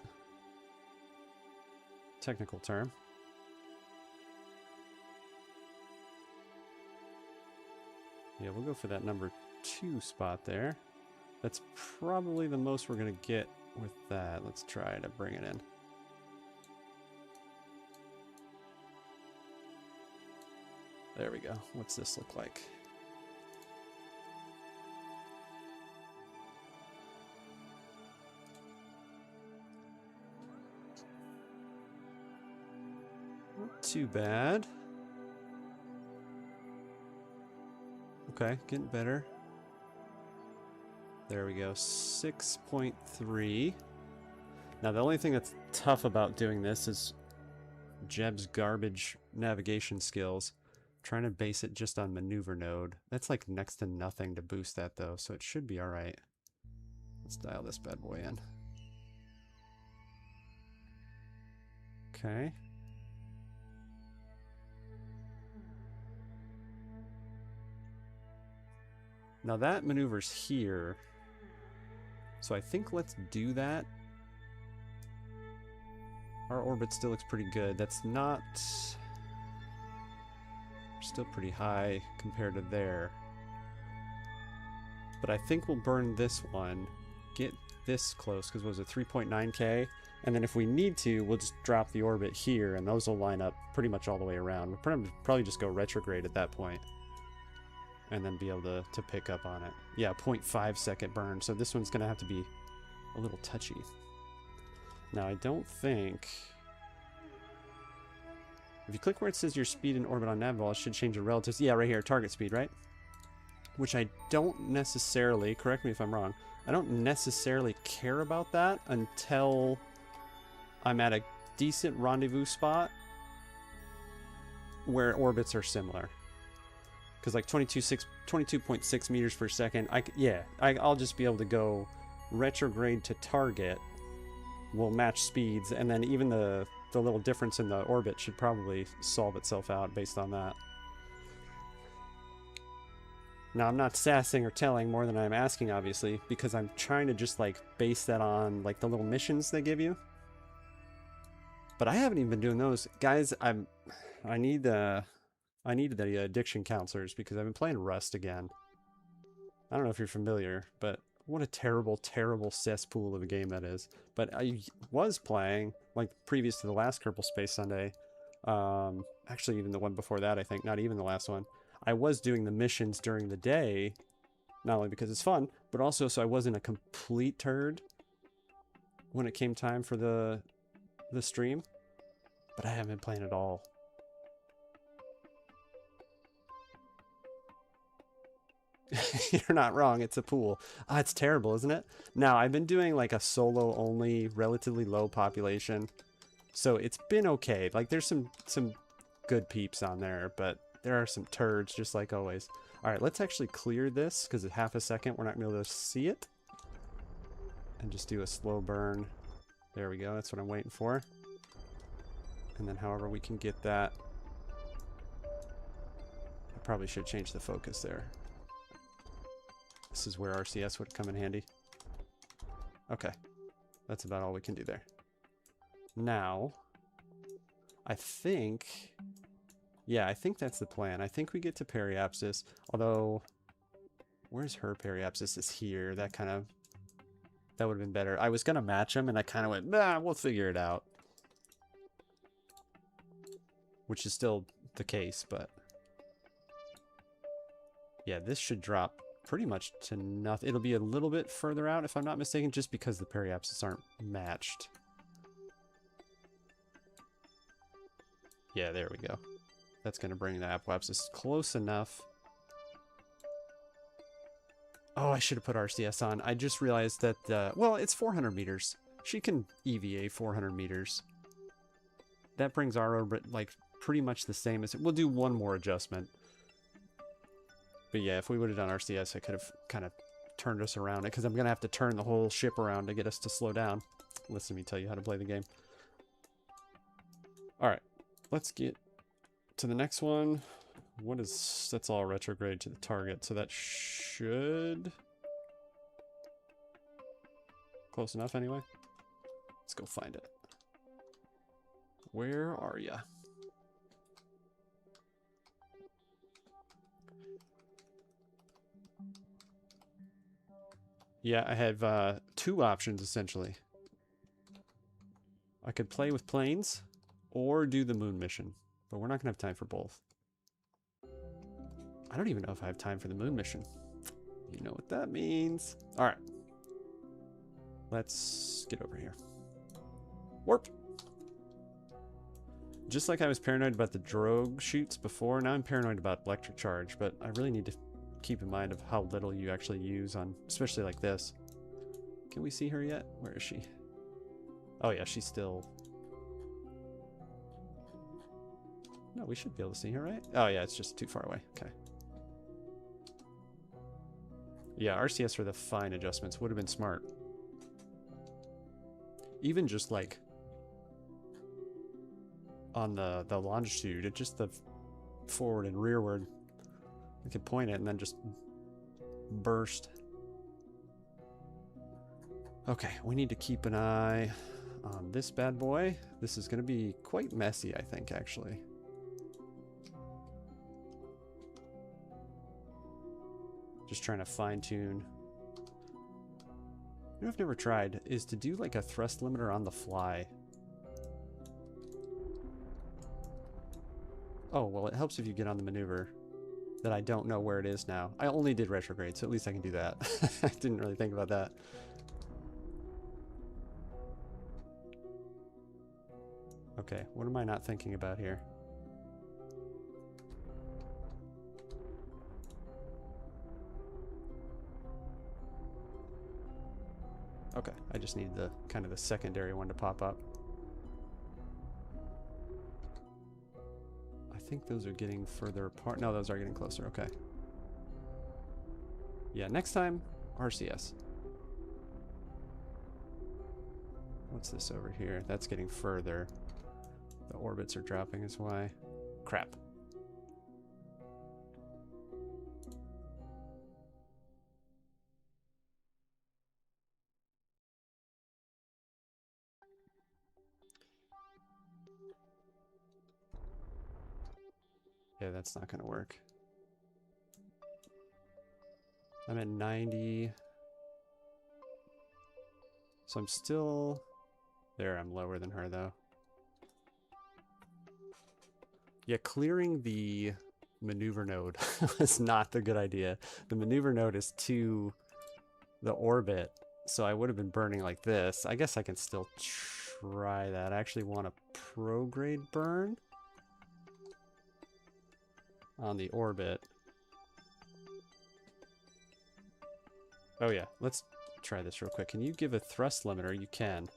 Technical term. Yeah, we'll go for that number 2 spot there. That's probably the most we're going to get with that. Let's try to bring it in. There we go. What's this look like? Not too bad. Okay, getting better. There we go, 6.3. Now the only thing that's tough about doing this is Jeb's garbage navigation skills. Trying to base it just on maneuver node. That's like next to nothing to boost that though, so it should be alright. Let's dial this bad boy in. Okay. Now that maneuver's here. So I think let's do that. Our orbit still looks pretty good. That's not... still pretty high compared to there. But I think we'll burn this one. Get this close, because was it 3.9k? And then if we need to, we'll just drop the orbit here, and those will line up pretty much all the way around. We'll probably just go retrograde at that point. And then be able to pick up on it. Yeah, 0.5 second burn. So this one's going to have to be a little touchy. Now, I don't think... If you click where it says your speed in orbit on Navball, it should change the relatives. Yeah, right here, target speed, right? Which I don't necessarily, correct me if I'm wrong, I don't necessarily care about that until I'm at a decent rendezvous spot where orbits are similar. Because like 22.6 meters per second, I'll just be able to go retrograde to target, will match speeds, and then even the little difference in the orbit should probably solve itself out based on that. Now, I'm not sassing or telling more than I'm asking, obviously, because I'm trying to just like base that on like the little missions they give you. But I haven't even been doing those. Guys, I need the addiction counselors because I've been playing Rust again. I don't know if you're familiar, but what a terrible, terrible cesspool of a game that is. But I was playing, like, previous to the last Kerbal Space Sunday. Actually, even the one before that, I think. Not even the last one. I was doing the missions during the day. Not only because it's fun, but also so I wasn't a complete turd when it came time for the stream. But I haven't been playing at all. You're not wrong. It's a pool. Ah, it's terrible, isn't it? Now, I've been doing like a solo only, relatively low population. So it's been okay. Like there's some good peeps on there, but there are some turds just like always. All right, let's actually clear this because in half a second we're not going to be able to see it. And just do a slow burn. There we go. That's what I'm waiting for. And then however we can get that. I probably should change the focus there. This is where RCS would come in handy. Okay. That's about all we can do there. Now, I think... Yeah, I think that's the plan. I think we get to periapsis. Although, where's her periapsis? Is here. That kind of... That would have been better. I was going to match them, and I kind of went, nah, we'll figure it out. Which is still the case, but... Yeah, this should drop pretty much to nothing. It'll be a little bit further out, if I'm not mistaken, just because the periapsis aren't matched. Yeah, there we go. That's going to bring the apoapsis close enough. Oh, I should have put RCS on. I just realized that, well, it's 400 meters. She can EVA 400 meters. That brings our orbit, like, pretty much the same as it. We'll do one more adjustment. But yeah, if we would have done RCS, I could have kind of turned us around it, because I'm going to have to turn the whole ship around to get us to slow down. Listen to me tell you how to play the game. Alright, let's get to the next one. What is... That's all retrograde to the target, so that should... Close enough anyway. Let's go find it. Where are ya? Yeah, I have two options, essentially. I could play with planes, or do the moon mission. But we're not going to have time for both. I don't even know if I have time for the moon mission. You know what that means. Alright. Let's get over here. Warp! Just like I was paranoid about the drogue shoots before, now I'm paranoid about electric charge, but I really need to keep in mind of how little you actually use on, especially like this. Can we see her yet? Where is she? Oh yeah, she's still... No, we should be able to see her, right? Oh yeah, it's just too far away. Okay. Yeah, RCS for the fine adjustments would have been smart. Even just like on the longitude, it just the forward and rearward. We could point it and then just burst. Okay, we need to keep an eye on this bad boy. This is going to be quite messy, I think, actually. Just trying to fine-tune. You know, I've never tried is to do like a thrust limiter on the fly. Oh, well, it helps if you get on the maneuver. That I don't know where it is now. I only did retrograde, so at least I can do that. I didn't really think about that. Okay, what am I not thinking about here? Okay, I just need the kind of the secondary one to pop up. I think those are getting further apart. No, those are getting closer. Okay. Yeah, next time, RCS. What's this over here? That's getting further. The orbits are dropping is why. Crap. Yeah, that's not going to work. I'm at 90. So I'm still... There, I'm lower than her, though. Yeah, clearing the maneuver node was not the good idea. The maneuver node is to the orbit, so I would have been burning like this. I guess I can still try that. I actually want a prograde burn on the orbit. Oh yeah, let's try this real quick. Can you give a thrust limiter? You can.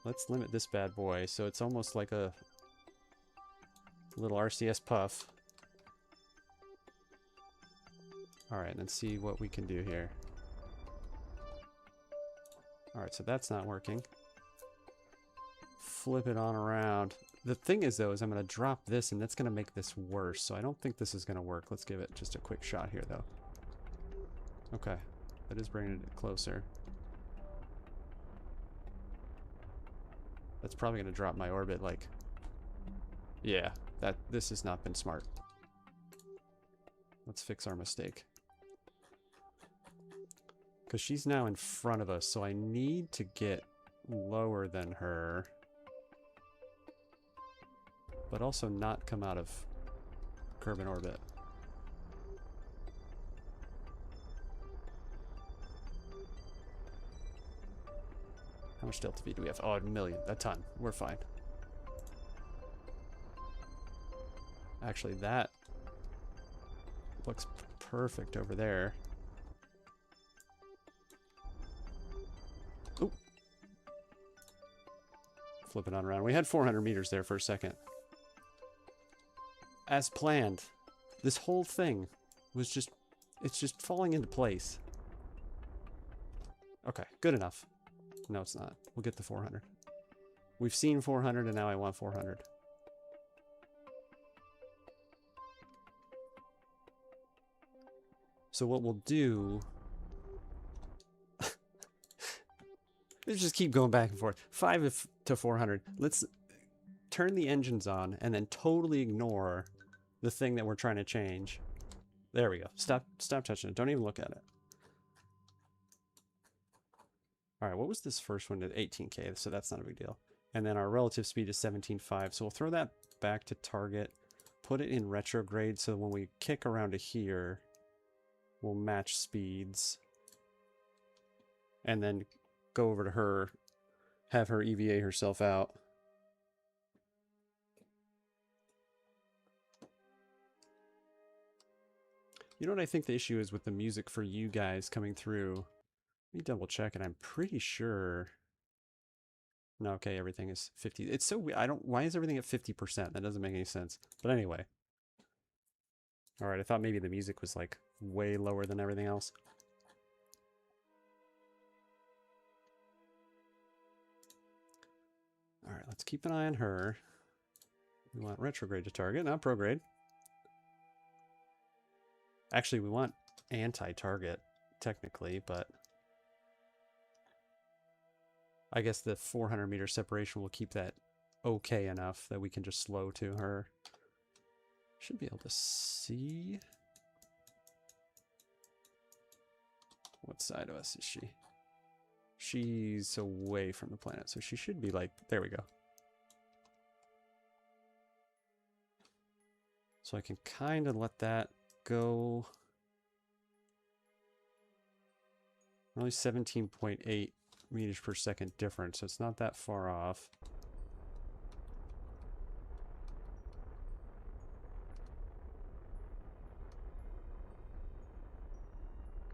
Let's limit this bad boy so it's almost like a little RCS puff. Alright, let's see what we can do here. Alright, so that's not working. Flip it on around. The thing is, though, is I'm going to drop this, and that's going to make this worse. So I don't think this is going to work. Let's give it just a quick shot here, though. Okay. That is bringing it closer. That's probably going to drop my orbit, like... Yeah, this has not been smart. Let's fix our mistake. Because she's now in front of us, so I need to get lower than her. But also not come out of Kerbal orbit. How much delta V do we have? Oh, a ton. We're fine. Actually, that looks perfect over there. Oop. Flip it on around. We had 400 meters there for a second. As planned. This whole thing was just... It's just falling into place. Okay, good enough. No, it's not. We'll get the 400. We've seen 400 and now I want 400. So what we'll do... Let's just keep going back and forth. 5 to 400. Let's turn the engines on and then totally ignore the thing that we're trying to change. There we go. Stop touching it. Don't even look at it. Alright, what was this first one at 18K? So that's not a big deal. And then our relative speed is 17.5. So we'll throw that back to target. Put it in retrograde so when we kick around to here, we'll match speeds. And then go over to her, have her EVA herself out. You know what I think the issue is with the music for you guys coming through? Let me double check, and I'm pretty sure... No, okay, everything is 50. It's so weird. Why is everything at 50%? That doesn't make any sense. But anyway. Alright, I thought maybe the music was like way lower than everything else. Alright, let's keep an eye on her. We want retrograde to target, not prograde. Actually, we want anti-target, technically, but... I guess the 400 meter separation will keep that okay enough that we can just slow to her. Should be able to see... What side of us is she? She's away from the planet, so she should be like... There we go. So I can kind of let that go. Only 17.8 meters per second difference, so it's not that far off.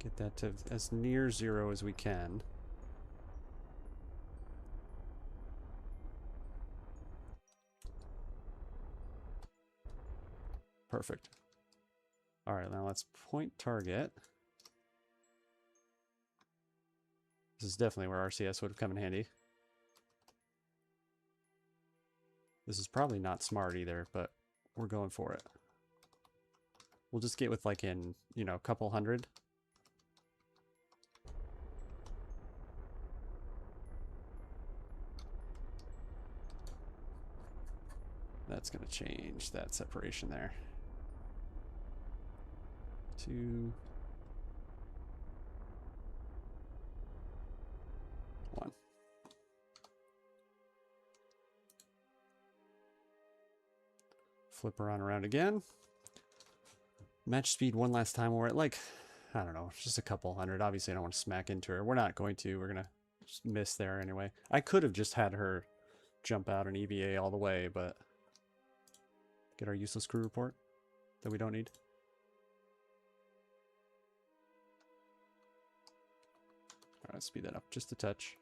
Get that to as near zero as we can. Perfect. All right, now let's point target. This is definitely where RCS would have come in handy. This is probably not smart either, but we're going for it. We'll just get with like in, you know, a couple hundred. That's going to change that separation there. 2, 1. Flip her on around again. Match speed one last time. We're at like, I don't know, just a couple hundred. Obviously, I don't want to smack into her. We're not going to. We're going to just miss there anyway. I could have just had her jump out an EVA all the way, but get our useless crew report that we don't need. All right, speed that up just a touch.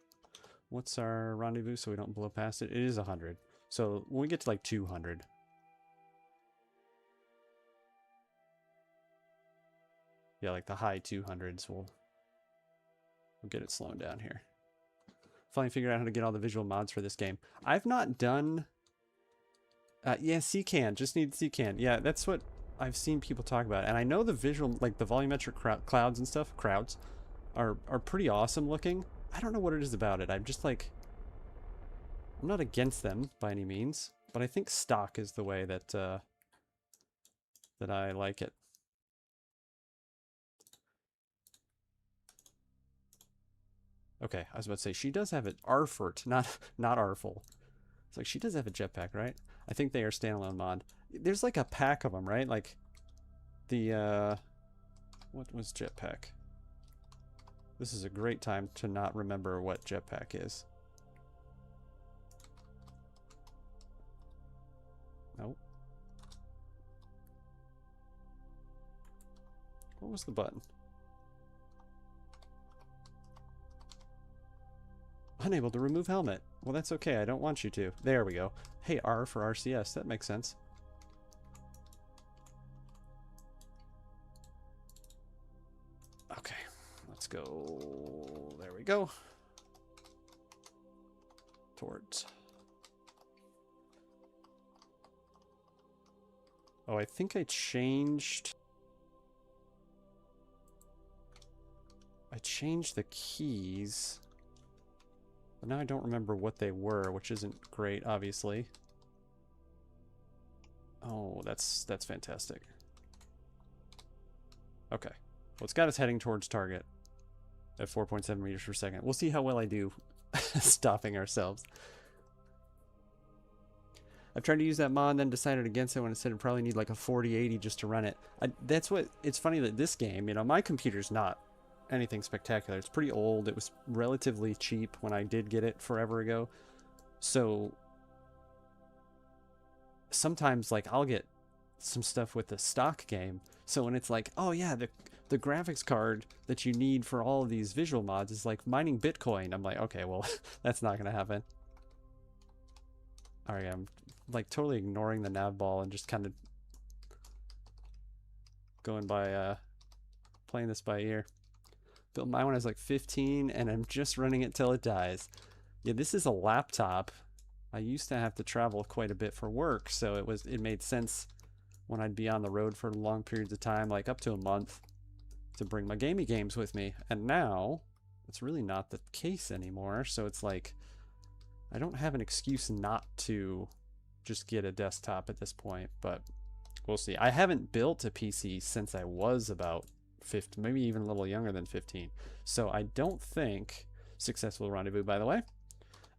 What's our rendezvous so we don't blow past it? It is 100. So when we get to like 200. Yeah, like the high 200s, we'll get it slowing down here. Finally figured out how to get all the visual mods for this game. I've not done... yeah, CCAN. Just need CCAN. Yeah, that's what I've seen people talk about. And I know the visual, like the volumetric clouds and stuff, crowds, are pretty awesome looking. I don't know what it is about it. I'm just like... I'm not against them by any means. But I think stock is the way that, that I like it. Okay, I was about to say, she does have it. Arfort, not Arful. It's like, she does have a jetpack, right? I think they are standalone mod. There's like a pack of them, right? Like, the, what was jetpack? This is a great time to not remember what jetpack is. Nope. What was the button? Unable to remove helmet. Well, that's okay. I don't want you to. There we go. Hey, R for RCS. That makes sense. Okay. Let's go. There we go. Towards. Oh, I think I changed... I changed the keys... But now I don't remember what they were, which isn't great, obviously. Oh, that's fantastic. Okay. Well, it's got us heading towards target at 4.7 meters per second. We'll see how well I do stopping ourselves. I've tried to use that mod and then decided against it when it said it'd probably need like a 4080 just to run it. That's what... It's funny that this game, you know, my computer's not anything spectacular. It's pretty old. It was relatively cheap when I did get it forever ago. So sometimes like I'll get some stuff with the stock game. So when it's like, oh yeah, the graphics card that you need for all of these visual mods is like mining Bitcoin. I'm like, okay, well, that's not going to happen. All right, I'm like totally ignoring the nav ball and just kind of going by, playing this by ear. Built my one has like 15 and I'm just running it till it dies. Yeah, this is a laptop. I used to have to travel quite a bit for work, so it made sense when I'd be on the road for long periods of time, like up to a month, to bring my gaming games with me. And now it's really not the case anymore, so it's like I don't have an excuse not to just get a desktop at this point, but we'll see. I haven't built a PC since I was about 15, maybe even a little younger than 15. So I don't think, successful rendezvous by the way,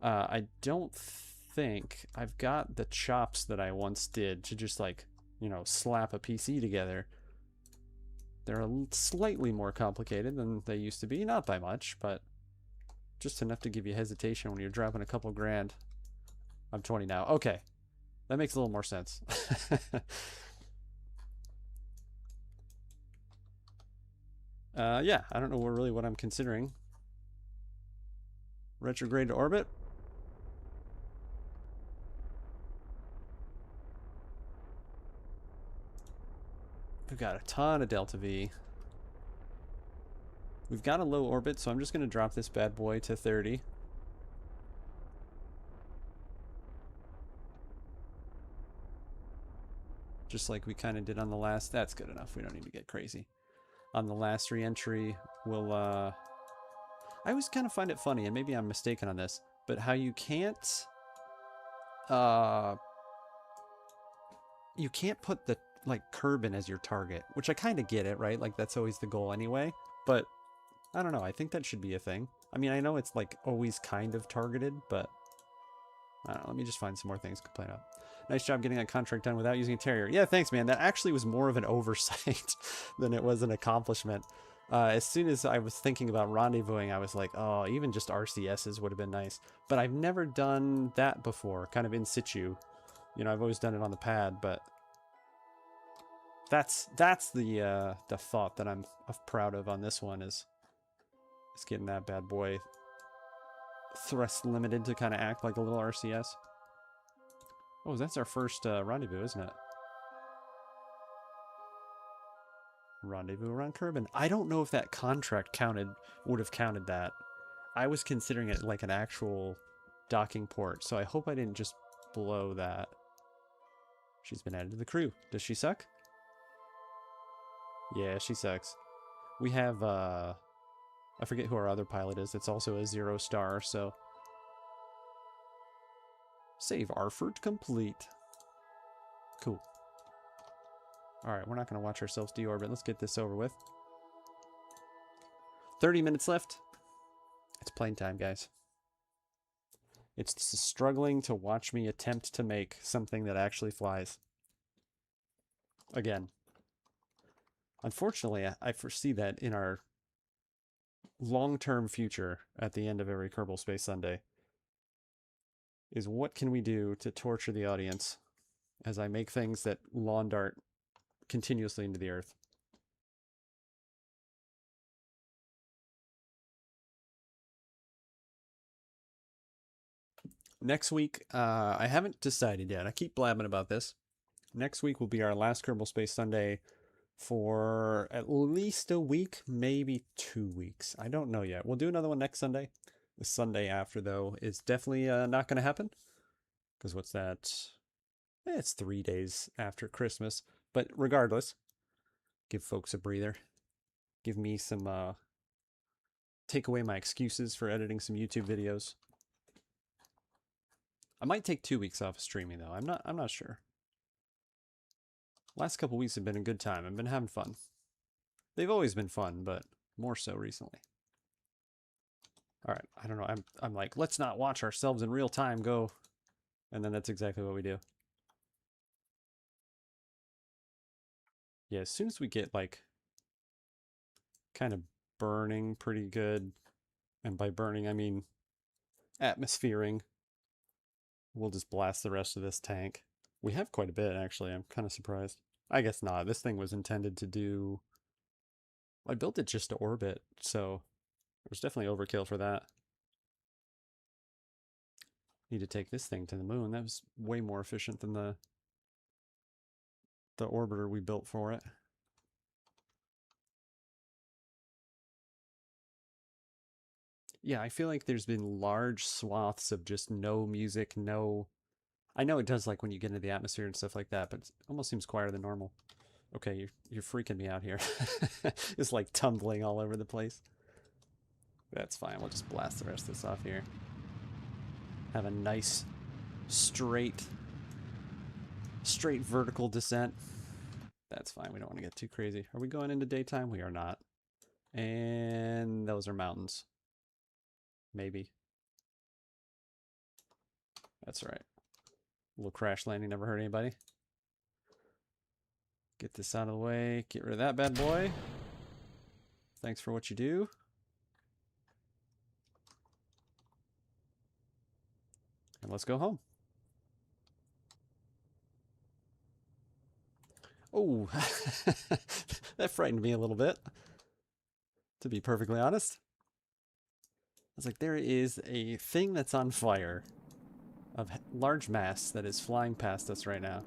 I don't think I've got the chops that I once did to just like, you know, slap a PC together. They're slightly more complicated than they used to be, not by much, but just enough to give you hesitation when you're dropping a couple grand. I'm 20 now. Okay, that makes a little more sense. Yeah, I don't know really what I'm considering. Retrograde to orbit. We've got a ton of Delta V. We've got a low orbit, so I'm just going to drop this bad boy to 30. Just like we kind of did on the last. That's good enough. We don't need to get crazy. On the last re-entry, we'll, I always kind of find it funny, and maybe I'm mistaken on this, but how you can't put the, like, Kerbal as your target, which I kind of get it, right? Like, that's always the goal anyway, but I don't know. I think that should be a thing. I mean, I know it's, like, always kind of targeted, but I don't know. Let me just find some more things to complain about. Nice job getting that contract done without using a terrier. Yeah, thanks, man. That actually was more of an oversight than it was an accomplishment. As soon as I was thinking about rendezvousing, I was like, oh, even just RCSs would have been nice. But I've never done that before, kind of in situ. You know, I've always done it on the pad, but that's the thought that I'm proud of on this one is Just getting that bad boy thrust limited to kind of act like a little RCS. Oh, that's our first rendezvous, isn't it? Rendezvous around Kerbal. I don't know if that contract would have counted that. I was considering it like an actual docking port, so I hope I didn't just blow that. She's been added to the crew. Does she suck? Yeah, she sucks. We have, I forget who our other pilot is. It's also a 0-star, so... Save Arford complete. Cool. Alright, we're not going to watch ourselves deorbit. Let's get this over with. 30 minutes left. It's plane time, guys. It's struggling to watch me attempt to make something that actually flies. Again. Unfortunately, I foresee that in our long-term future at the end of every Kerbal Space Sunday is what can we do to torture the audience as I make things that lawn dart continuously into the earth. Next week, I haven't decided yet. I keep blabbing about this. Next week will be our last Kerbal Space Sunday for at least a week, maybe 2 weeks. I don't know yet. We'll do another one next Sunday. The Sunday after, though, is definitely not going to happen. Because what's that? It's 3 days after Christmas. But regardless, give folks a breather. Give me some, take away my excuses for editing some YouTube videos. I might take 2 weeks off of streaming, though. I'm not sure. Last couple weeks have been a good time. I've been having fun. They've always been fun, but more so recently. All right, I don't know. I'm like, let's not watch ourselves in real time go. And then that's exactly what we do. Yeah, as soon as we get like kind of burning pretty good, and by burning I mean atmosphering, we'll just blast the rest of this tank. We have quite a bit, actually. I'm kind of surprised. I guess not. This thing was intended to do... I built it just to orbit, so it was definitely overkill for that. Need to take this thing to the moon. That was way more efficient than the orbiter we built for it. Yeah, I feel like there's been large swaths of just no music, no... I know it does like when you get into the atmosphere and stuff like that, but it almost seems quieter than normal. Okay, you're freaking me out here. It's like tumbling all over the place. That's fine. We'll just blast the rest of this off here. Have a nice straight vertical descent. That's fine. We don't want to get too crazy. Are we going into daytime? We are not. And those are mountains. Maybe. That's right. A little crash landing never hurt anybody. Get this out of the way. Get rid of that bad boy. Thanks for what you do. And let's go home. Oh, that frightened me a little bit, to be perfectly honest. I was like, there is a thing that's on fire of large mass that is flying past us right now.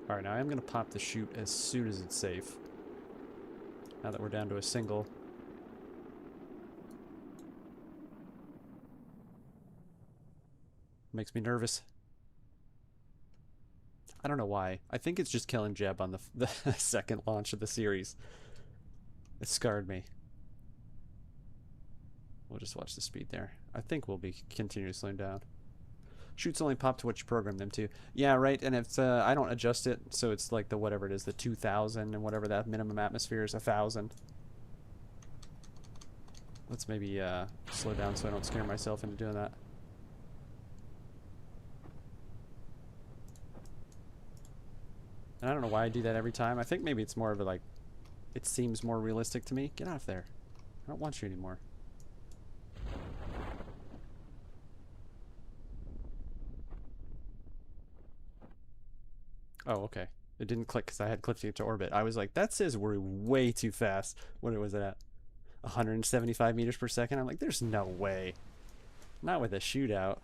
Alright, now I'm going to pop the chute as soon as it's safe. Now that we're down to a single. Makes me nervous. I don't know why. I think it's just killing Jeb on the second launch of the series. It scarred me. We'll just watch the speed there. I think we'll be continuously slowing down. Chutes only pop to what you program them to. Yeah, right, and it's I don't adjust it, so it's like the whatever it is, the 2,000 and whatever that minimum atmosphere is, 1,000. Let's maybe slow down so I don't scare myself into doing that. And I don't know why I do that every time. I think maybe it's more of a like, it seems more realistic to me. Get out of there. I don't want you anymore. Oh, okay. It didn't click because I had clipped it to orbit. I was like, that says we're way too fast. What was it at? 175 meters per second? I'm like, there's no way. Not with a shootout.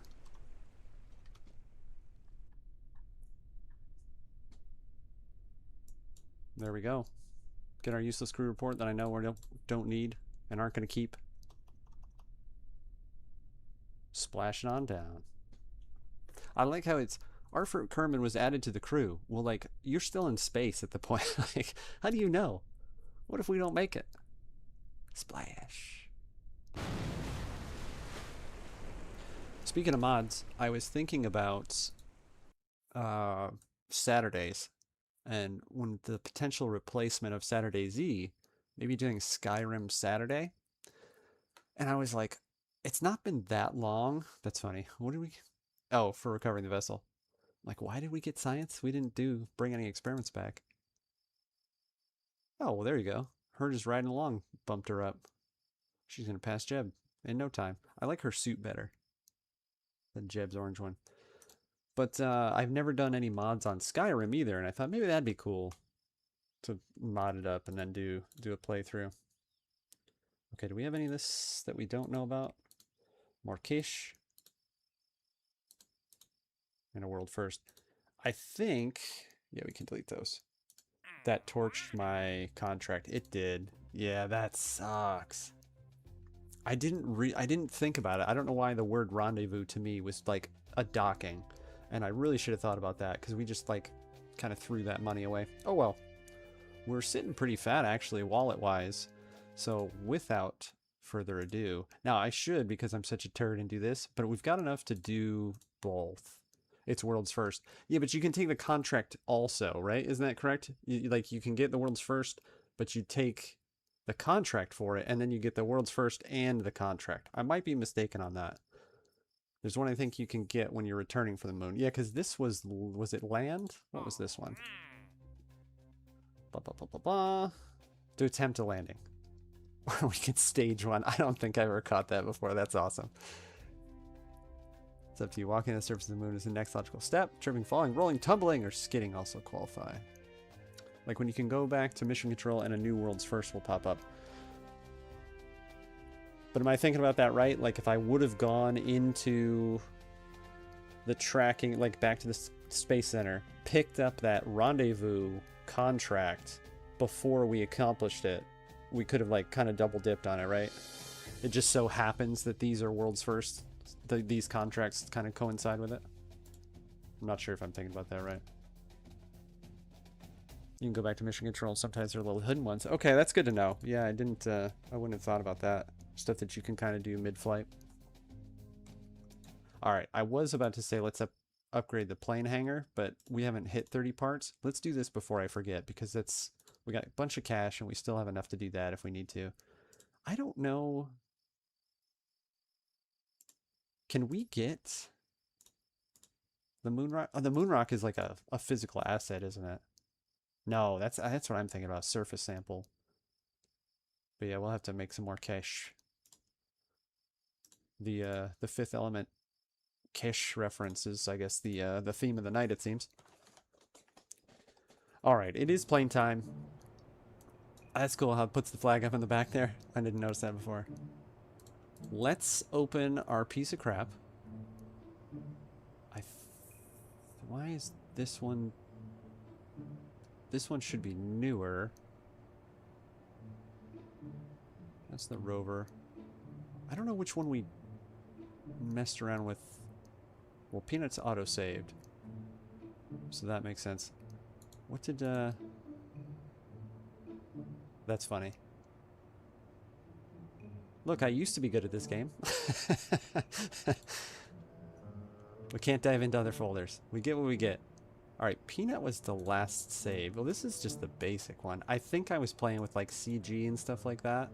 There we go. Get our useless crew report that I know we don't need and aren't going to keep. Splash it on down. I like how it's Arthur Kerman was added to the crew. Well, like, you're still in space at the point. Like, how do you know? What if we don't make it? Splash. Speaking of mods, I was thinking about Saturdays and when the potential replacement of Saturday Z, maybe doing Skyrim Saturday. And I was like, it's not been that long. That's funny. What did we... Oh, for recovering the vessel. Like, why did we get science? We didn't bring any experiments back. Oh, well, there you go. Her just riding along bumped her up. She's going to pass Jeb in no time. I like her suit better than Jeb's orange one. But I've never done any mods on Skyrim either, and I thought maybe that'd be cool to mod it up and then do a playthrough. Okay, do we have any of this that we don't know about? More Kish. And a world first. I think... Yeah, we can delete those. That torched my contract. It did. Yeah, that sucks. I didn't think about it. I don't know why the word rendezvous to me was like a docking. And I really should have thought about that because we just like kind of threw that money away. Oh well. We're sitting pretty fat actually, wallet-wise. So without further ado... Now I should, because I'm such a turd, and do this, but we've got enough to do both. It's world's first. Yeah, but you can take the contract also, right? Isn't that correct? You can get the world's first, but you take the contract for it, and then you get the world's first and the contract. I might be mistaken on that. There's one I think you can get when you're returning from the moon. Yeah, because this was it land? What was this one? Blah, blah, blah, blah, blah. To attempt a landing. We can stage one. I don't think I ever caught that before. That's awesome. It's up to you. Walking on the surface of the moon is the next logical step. Tripping, falling, rolling, tumbling, or skidding also qualify. Like when you can go back to mission control and a new world's first will pop up. But am I thinking about that right? Like if I would have gone into the tracking, like back to the Space Center, picked up that rendezvous contract before we accomplished it, we could have like kind of double dipped on it, right? It just so happens that these are world's first. These contracts kind of coincide with it. I'm not sure if I'm thinking about that right. You can go back to mission control. Sometimes they're little hidden ones. Okay, that's good to know. Yeah, I wouldn't have thought about that. Stuff that you can kind of do mid-flight. All right, I was about to say let's upgrade the plane hangar, but we haven't hit 30 parts. Let's do this before I forget, because we got a bunch of cash and we still have enough to do that if we need to. I don't know. Can we get the moon rock? Oh, the moon rock is like a physical asset, isn't it? No, that's what I'm thinking about. Surface sample. But yeah, we'll have to make some more cash. The Fifth Element cash references, I guess, the theme of the night, it seems. All right, it is plane time. That's cool how it puts the flag up in the back there. I didn't notice that before. Let's open our piece of crap. Why is this one... This one should be newer. That's the rover. I don't know which one we messed around with. Well, Peanut's auto-saved. So that makes sense. What did, That's funny. Look, I used to be good at this game. We can't dive into other folders. We get what we get. Alright, Peanut was the last save. Well, this is just the basic one. I think I was playing with, like, CG and stuff like that.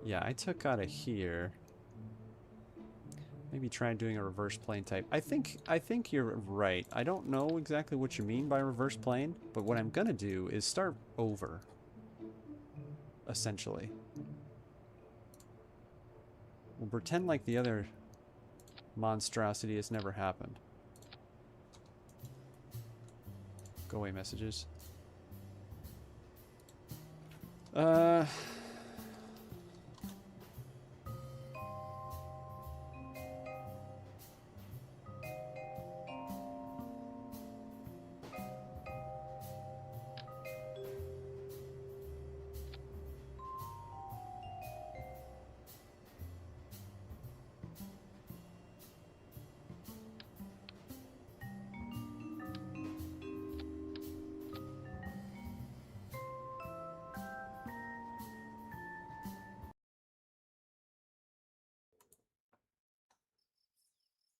Yeah, I took out of here. Maybe try doing a reverse plane type. I think you're right. I don't know exactly what you mean by reverse plane, but what I'm gonna do is start over. Essentially. We'll pretend like the other monstrosity has never happened. Go away, messages.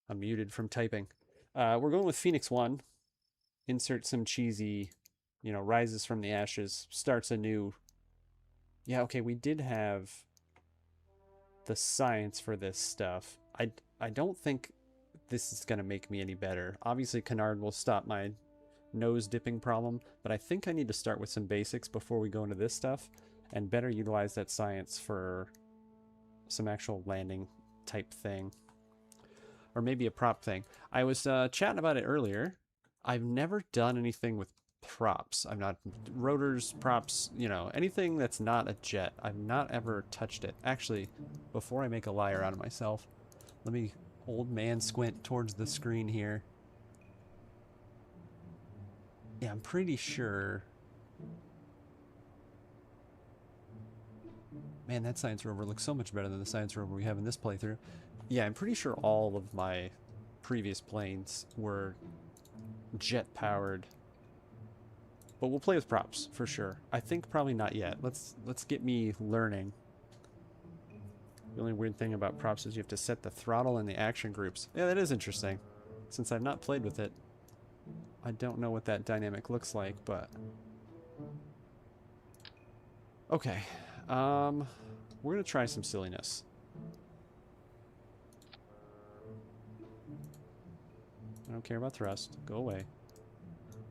I'm muted from typing. We're going with Phoenix 1. Insert some cheesy, rises from the ashes, starts anew. Yeah, okay, we did have the science for this stuff. I don't think this is going to make me any better. Obviously, Canard will stop my nose dipping problem, but I think I need to start with some basics before we go into this stuff and better utilize that science for some actual landing type thing. Or maybe a prop thing. I was chatting about it earlier. I've never done anything with props. I'm not rotors, props, anything that's not a jet. I've not ever touched it. Actually, before I make a liar out of myself, let me old man squint towards the screen here. Yeah, I'm pretty sure. Man, that science rover looks so much better than the science rover we have in this playthrough. Yeah, I'm pretty sure all of my previous planes were jet-powered. But we'll play with props, for sure. I think probably not yet. Let's get me learning. The only weird thing about props is you have to set the throttle and the action groups. Yeah, that is interesting. Since I've not played with it, I don't know what that dynamic looks like, but... Okay. We're gonna try some silliness. I don't care about thrust. Go away.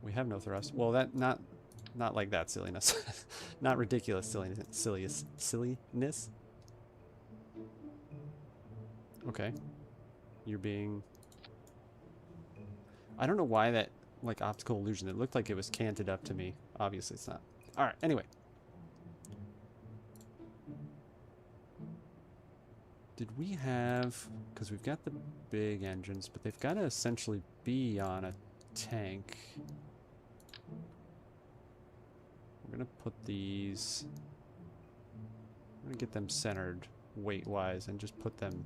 We have no thrust. Well, that not like that silliness. Not ridiculous silliness. Okay. You're being... I don't know why that, like, optical illusion. It looked like it was canted up to me. Obviously it's not. Alright, anyway. Did we have... Because we've got the big engines, but they've got to essentially be on a tank. We're going to put these... I'm going to get them centered weight-wise and just put them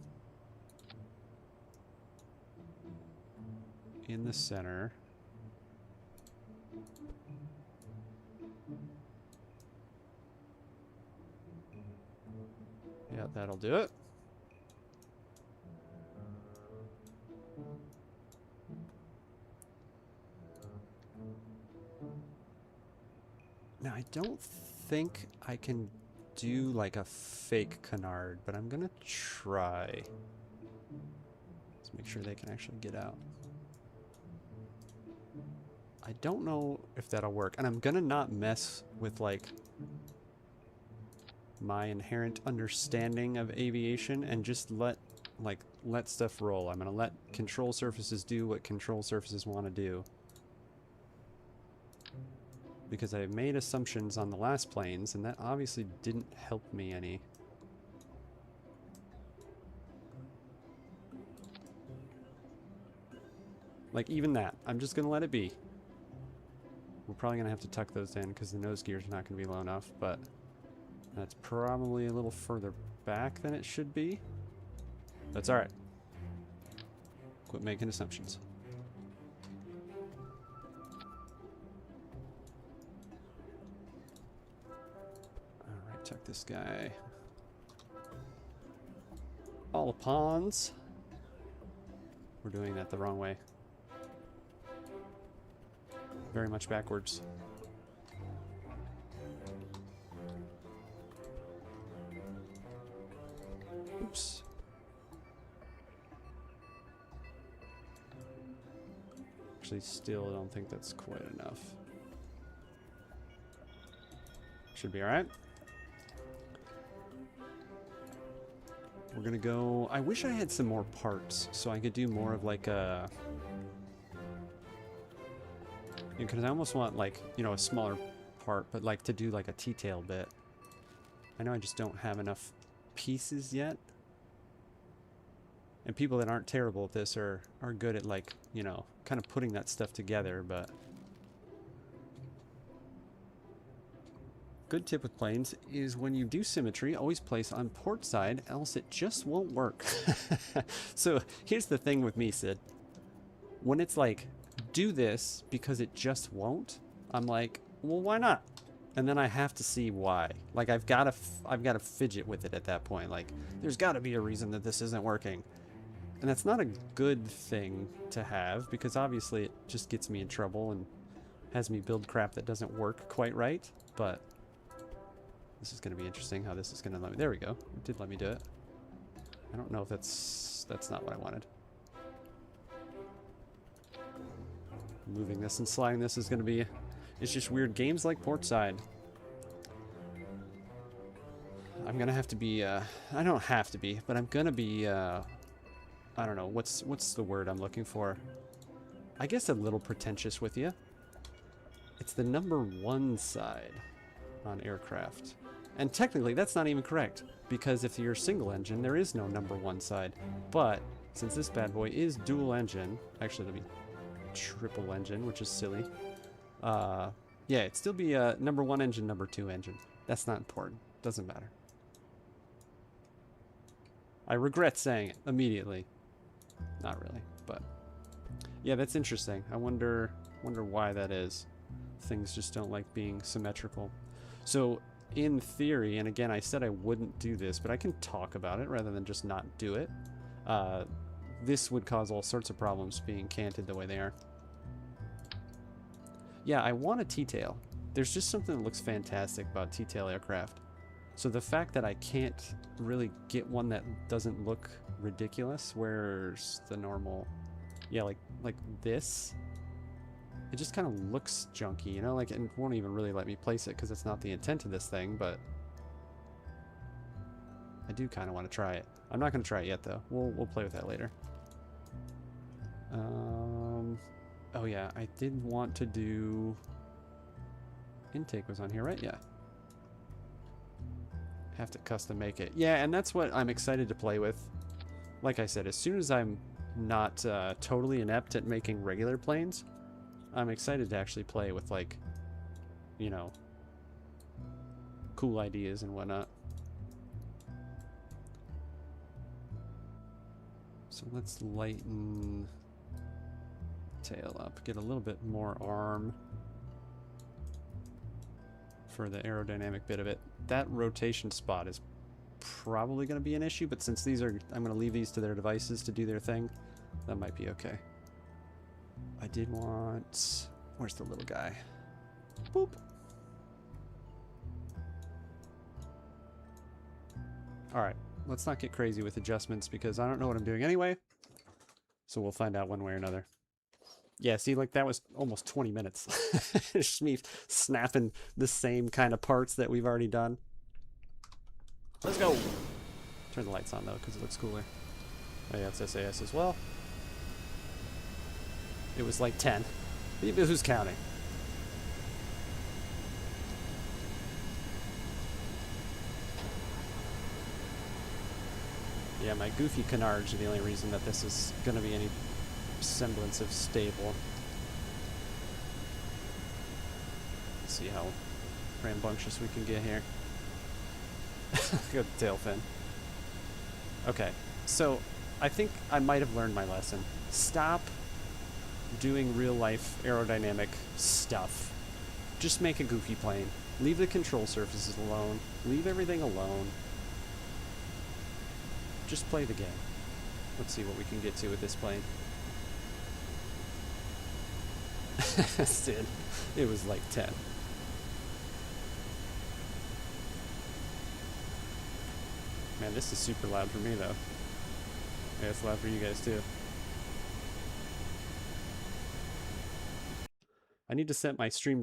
in the center. Yeah, that'll do it. Now, I don't think I can do like a fake canard, but I'm gonna try. Let's make sure they can actually get out. I don't know if that'll work, and I'm gonna not mess with like my inherent understanding of aviation and just let stuff roll. I'm gonna let control surfaces do what control surfaces want to do. Because I made assumptions on the last planes, and that obviously didn't help me any. Like, even that. I'm just gonna let it be. We're probably gonna have to tuck those in, because the nose gear's not gonna be low enough, but... That's probably a little further back than it should be. That's alright. Quit making assumptions. Alright, tuck this guy. All the pawns. We're doing that the wrong way. Very much backwards. Oops. Actually, still don't think that's quite enough. Should be alright. We're gonna go... I wish I had some more parts, so I could do more of like a... Because I almost want, like, you know, a smaller part, but like to do like a T-tail bit. I know I just don't have enough pieces yet. And people that aren't terrible at this are good at, like, you know, kind of putting that stuff together, but... Good tip with planes is when you do symmetry, always place on port side, else it just won't work. So here's the thing with me, Sid. When it's like, do this because it just won't, I'm like, well, why not? And then I have to see why. Like, I've got to fidget with it at that point. Like, there's got to be a reason that this isn't working. And that's not a good thing to have, because obviously it just gets me in trouble and has me build crap that doesn't work quite right. But this is going to be interesting how this is going to let me... There we go. It did let me do it. I don't know if that's not what I wanted. Moving this and sliding this is going to be... It's just weird. Games like Portside. I'm going to have to be... I don't have to be, but I'm going to be... I don't know. What's the word I'm looking for? I guess a little pretentious with you. It's the number one side on aircraft. And technically, that's not even correct. Because if you're single engine, there is no number one side. But since this bad boy is dual engine... Actually, it'll be triple engine, which is silly. Yeah, it'd still be number one engine, number two engine. That's not important. Doesn't matter. I regret saying it immediately. Not really, but yeah, that's interesting. I wonder why that is. Things just don't like being symmetrical. So in theory, and again, I said I wouldn't do this, but I can talk about it rather than just not do it. This would cause all sorts of problems being canted the way they are. Yeah, I want a T-tail. There's just something that looks fantastic about T-tail aircraft. So the fact that I can't really get one that doesn't look ridiculous, where's the normal... Yeah, like this. It just kind of looks junky, you know? Like, it won't even really let me place it because it's not the intent of this thing, but... I do kind of want to try it. I'm not going to try it yet, though. We'll play with that later. Oh yeah, I did want to do... Intake was on here, right? Yeah. Have to custom make it. Yeah, and that's what I'm excited to play with. Like I said, as soon as I'm not totally inept at making regular planes, I'm excited to actually play with, like, you know, cool ideas and whatnot. So let's lighten tail up, get a little bit more arm for the aerodynamic bit of it. That rotation spot is probably going to be an issue, but since these are, I'm going to leave these to their devices to do their thing, that might be okay. I did want... Where's the little guy? Boop. Alright, let's not get crazy with adjustments because I don't know what I'm doing anyway. So we'll find out one way or another. Yeah, see, like, that was almost 20 minutes. It's just me snapping the same kind of parts that we've already done. Let's go! Turn the lights on, though, because it looks cooler. Oh, yeah, it's SAS as well. It was like 10. Who's counting? Yeah, my goofy canards are the only reason that this is going to be any semblance of stable. Let's see how rambunctious we can get here. Good tail fin. Okay, so I think I might have learned my lesson. Stop doing real life aerodynamic stuff. Just make a goofy plane. Leave the control surfaces alone. Leave everything alone. Just play the game. Let's see what we can get to with this plane. Sid, it was like 10. Man, this is super loud for me, though. Yeah, it's loud for you guys, too. I need to set my stream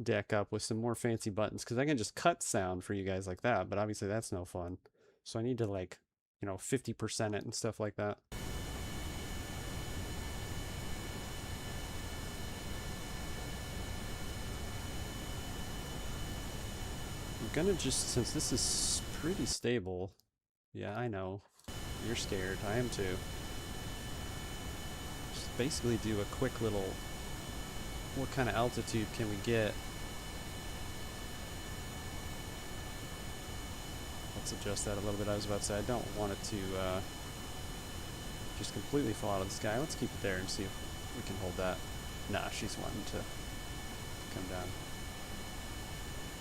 deck up with some more fancy buttons, because I can just cut sound for you guys like that, but obviously that's no fun. So I need to, like, you know, 50% it and stuff like that. gonna just, since this is pretty stable, yeah, I know, you're scared, I am too. Just basically do a quick little, what kind of altitude can we get? Let's adjust that a little bit. I was about to say, I don't want it to just completely fall out of the sky. Let's keep it there and see if we can hold that. Nah, she's wanting to come down.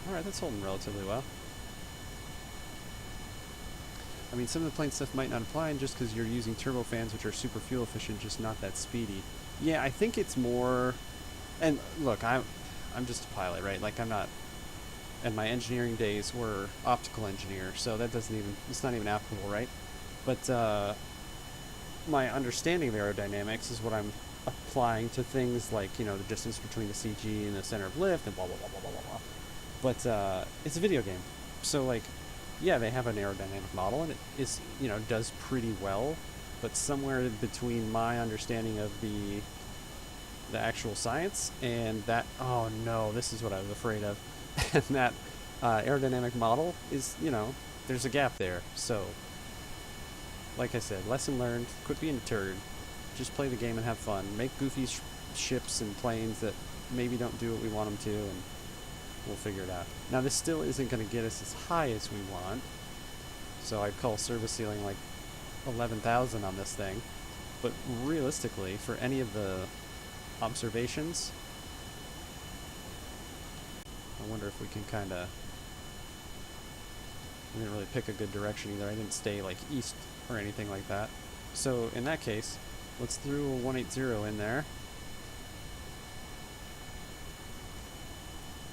Alright, that's holding relatively well. I mean, some of the plane stuff might not apply just because you're using turbofans, which are super fuel efficient, just not that speedy. Yeah, I think it's more... And look, I'm just a pilot, right? Like, I'm not... And my engineering days were optical engineer, so that doesn't even... It's not even applicable, right? But, my understanding of aerodynamics is what I'm applying to things like, you know, the distance between the CG and the center of lift and blah, blah, blah, blah, blah, blah, blah. But, it's a video game. So, like, yeah, they have an aerodynamic model, and it is, you know, does pretty well. But somewhere between my understanding of the actual science and that... Oh, no, this is what I was afraid of. And that aerodynamic model is, you know, there's a gap there. So, like I said, lesson learned, quit being a turd. Just play the game and have fun. Make goofy ships and planes that maybe don't do what we want them to, and we'll figure it out. Now, this still isn't going to get us as high as we want. So I'd call service ceiling like 11,000 on this thing. But realistically, for any of the observations... I wonder if we can kind of... I didn't really pick a good direction either. I didn't stay like east or anything like that. So in that case, let's throw a 180 in there.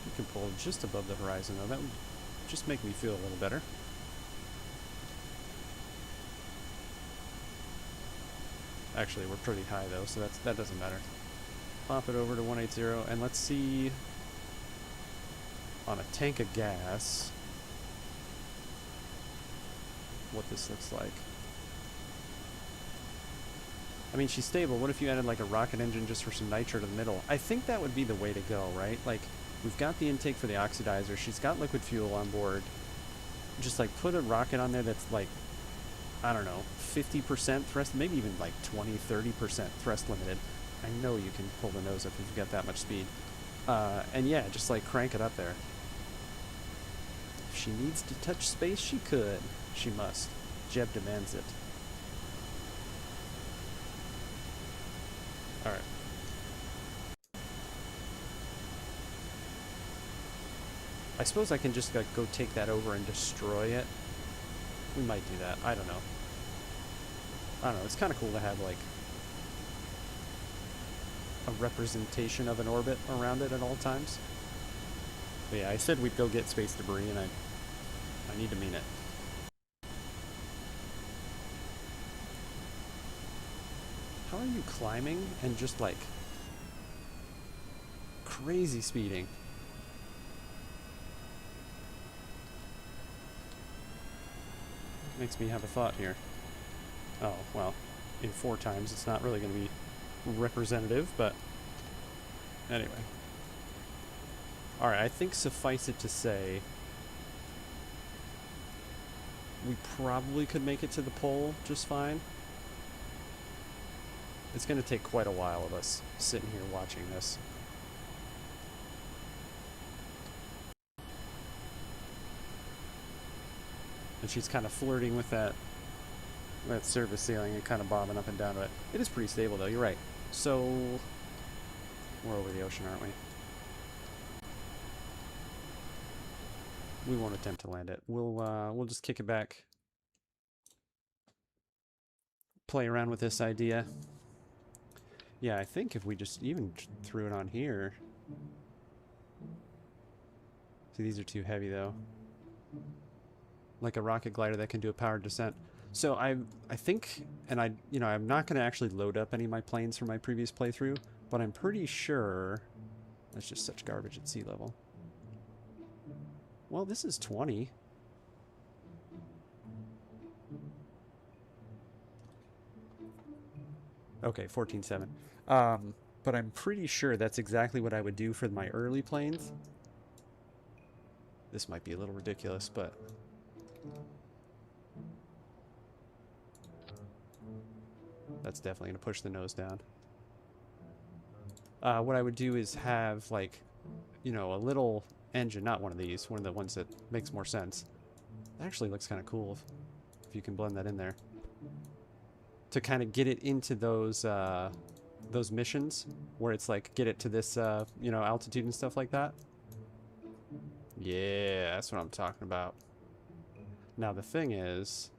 We can pull just above the horizon though. That would just make me feel a little better. Actually, we're pretty high though, so that doesn't matter. Pop it over to 180 and let's see... on a tank of gas, what this looks like. I mean, she's stable. What if you added like a rocket engine just for some nitro to the middle? I think that would be the way to go, right? Like, we've got the intake for the oxidizer. She's got liquid fuel on board. Just like put a rocket on there that's like, I don't know, 50% thrust, maybe even like 20-30% thrust limited. I know you can pull the nose up if you've got that much speed. And yeah, just like crank it up there. If she needs to touch space, she could. She must. Jeb demands it. Alright. I suppose I can just go take that over and destroy it. We might do that. I don't know. I don't know. It's kind of cool to have, like, a representation of an orbit around it at all times. But yeah, I said we'd go get space debris, and I need to mean it. How are you climbing and just, like, crazy speeding? Makes me have a thought here. Oh, well, in 4 times it's not really going to be representative, but anyway. Alright, I think suffice it to say we probably could make it to the pole just fine. It's going to take quite a while of us sitting here watching this. And she's kind of flirting with that service ceiling and kind of bobbing up and down to it. It is pretty stable though, you're right. So, we're over the ocean, aren't we? We won't attempt to land it. We'll just kick it back. Play around with this idea. Yeah, I think if we just even threw it on here. See, these are too heavy though. Like a rocket glider that can do a powered descent. So I think, and I'm not going to actually load up any of my planes from my previous playthrough, but I'm pretty sure that's just such garbage at sea level. Well, this is 20. Okay, 14.7. But I'm pretty sure that's exactly what I would do for my early planes. This might be a little ridiculous, but... That's definitely going to push the nose down. What I would do is have, like, you know, a little engine, not one of these, one of the ones that makes more sense. That actually looks kind of cool if you can blend that in there. To kind of get it into those missions where it's like, get it to this, you know, altitude and stuff like that. Yeah, that's what I'm talking about. Now, the thing is,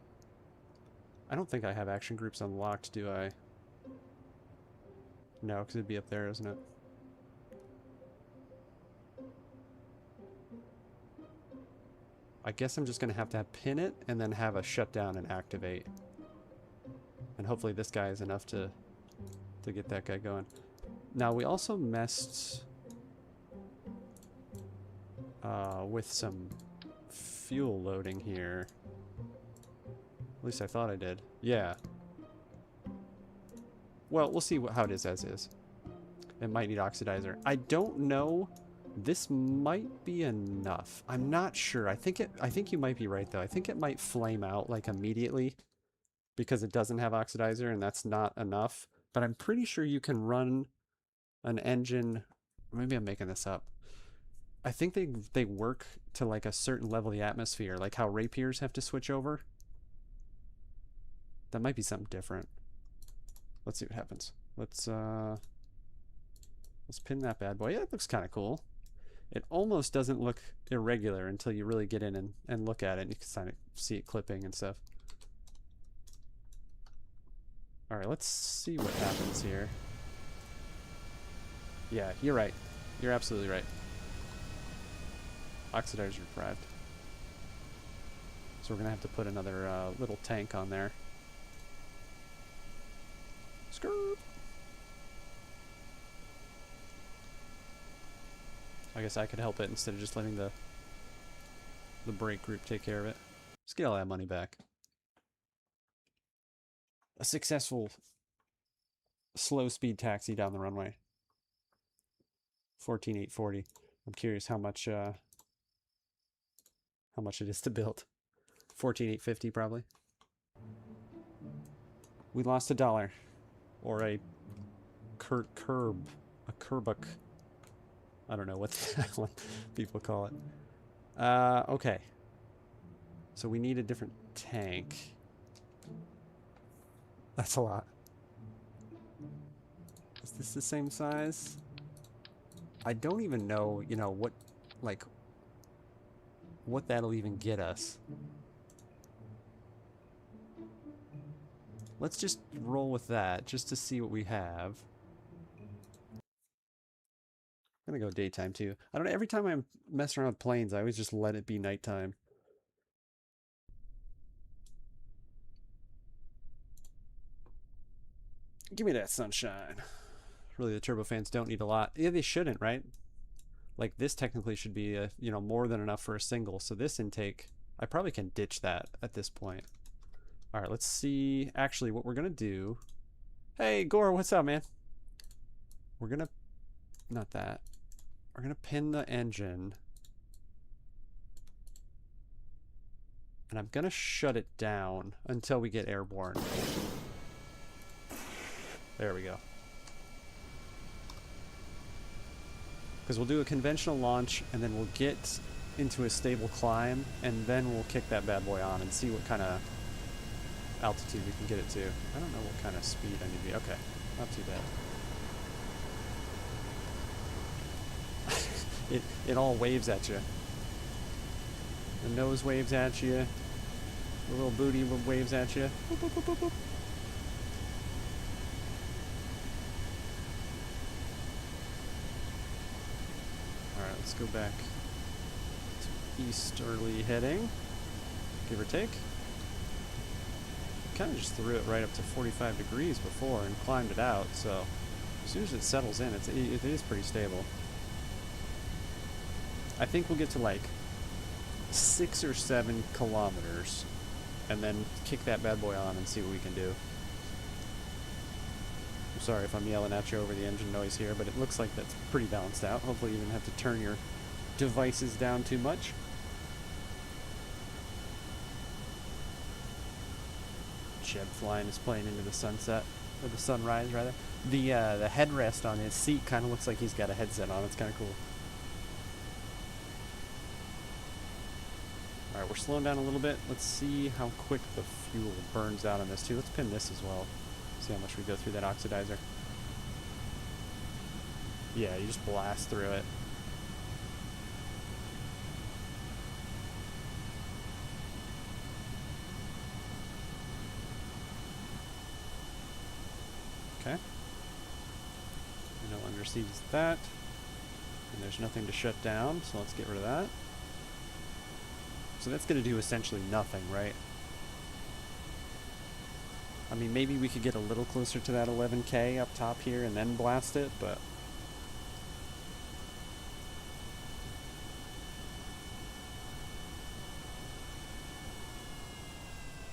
I don't think I have action groups unlocked, do I? No, because it'd be up there, isn't it? I guess I'm just going to have pin it and then have a shutdown and activate. And hopefully this guy is enough to get that guy going. Now, we also messed with some fuel loading here. At least I thought I did. Yeah. Well, we'll see how it is as is. It might need oxidizer. I don't know. This might be enough. I'm not sure. I think you might be right though. I think it might flame out like immediately because it doesn't have oxidizer and that's not enough. But I'm pretty sure you can run an engine. Maybe I'm making this up. I think they work to like a certain level of the atmosphere, like how rapiers have to switch over. That might be something different. Let's see what happens. Let's pin that bad boy. Yeah, it looks kind of cool. It almost doesn't look irregular until you really get in and look at it and you can kind of see it clipping and stuff. Alright, let's see what happens here. Yeah, you're right. You're absolutely right. Oxidizer deprived. So we're going to have to put another little tank on there. Skirt. I guess I could help it instead of just letting the brake group take care of it. Let's get all that money back. A successful slow speed taxi down the runway. 14,840. I'm curious how much it is to build. 14,850 probably. We lost $1 or a Kerbal. I don't know what people call it. Okay. So we need a different tank. That's a lot. Is this the same size? I don't even know, you know, what that'll even get us. Let's just roll with that just to see what we have. I'm gonna go daytime too. I don't know, every time I mess around with planes, I always just let it be nighttime. Give me that sunshine. Really, the turbofans don't need a lot. Yeah, they shouldn't, right? Like, this technically should be, you know, more than enough for a single. So this intake, I probably can ditch that at this point. All right, let's see. Actually, what we're going to do... Hey, Gore, what's up, man? We're going to... Not that. We're going to pin the engine. And I'm going to shut it down until we get airborne. There we go. Because we'll do a conventional launch, and then we'll get into a stable climb, and then we'll kick that bad boy on and see what kind of altitude we can get it to. I don't know what kind of speed I need to be. Okay, not too bad. It all waves at you. The nose waves at you. The little booty waves at you. Boop, boop, boop, boop, boop. Alright, let's go back to easterly heading, give or take. Kind of just threw it right up to 45 degrees before and climbed it out, so as soon as it settles in, it is pretty stable. I think we'll get to like 6 or 7 kilometers and then kick that bad boy on and see what we can do. I'm sorry if I'm yelling at you over the engine noise here, but it looks like that's pretty balanced out. Hopefully you didn't have to turn your devices down too much. Jeb flying is playing into the sunset, or the sunrise rather. The headrest on his seat kind of looks like he's got a headset on. It's kind of cool. All right, we're slowing down a little bit. Let's see how quick the fuel burns out on this too. Let's pin this as well. See how much we go through that oxidizer. Yeah, you just blast through it. Okay. No one receives that. And there's nothing to shut down, so let's get rid of that. So that's going to do essentially nothing, right? I mean, maybe we could get a little closer to that 11K up top here and then blast it, but...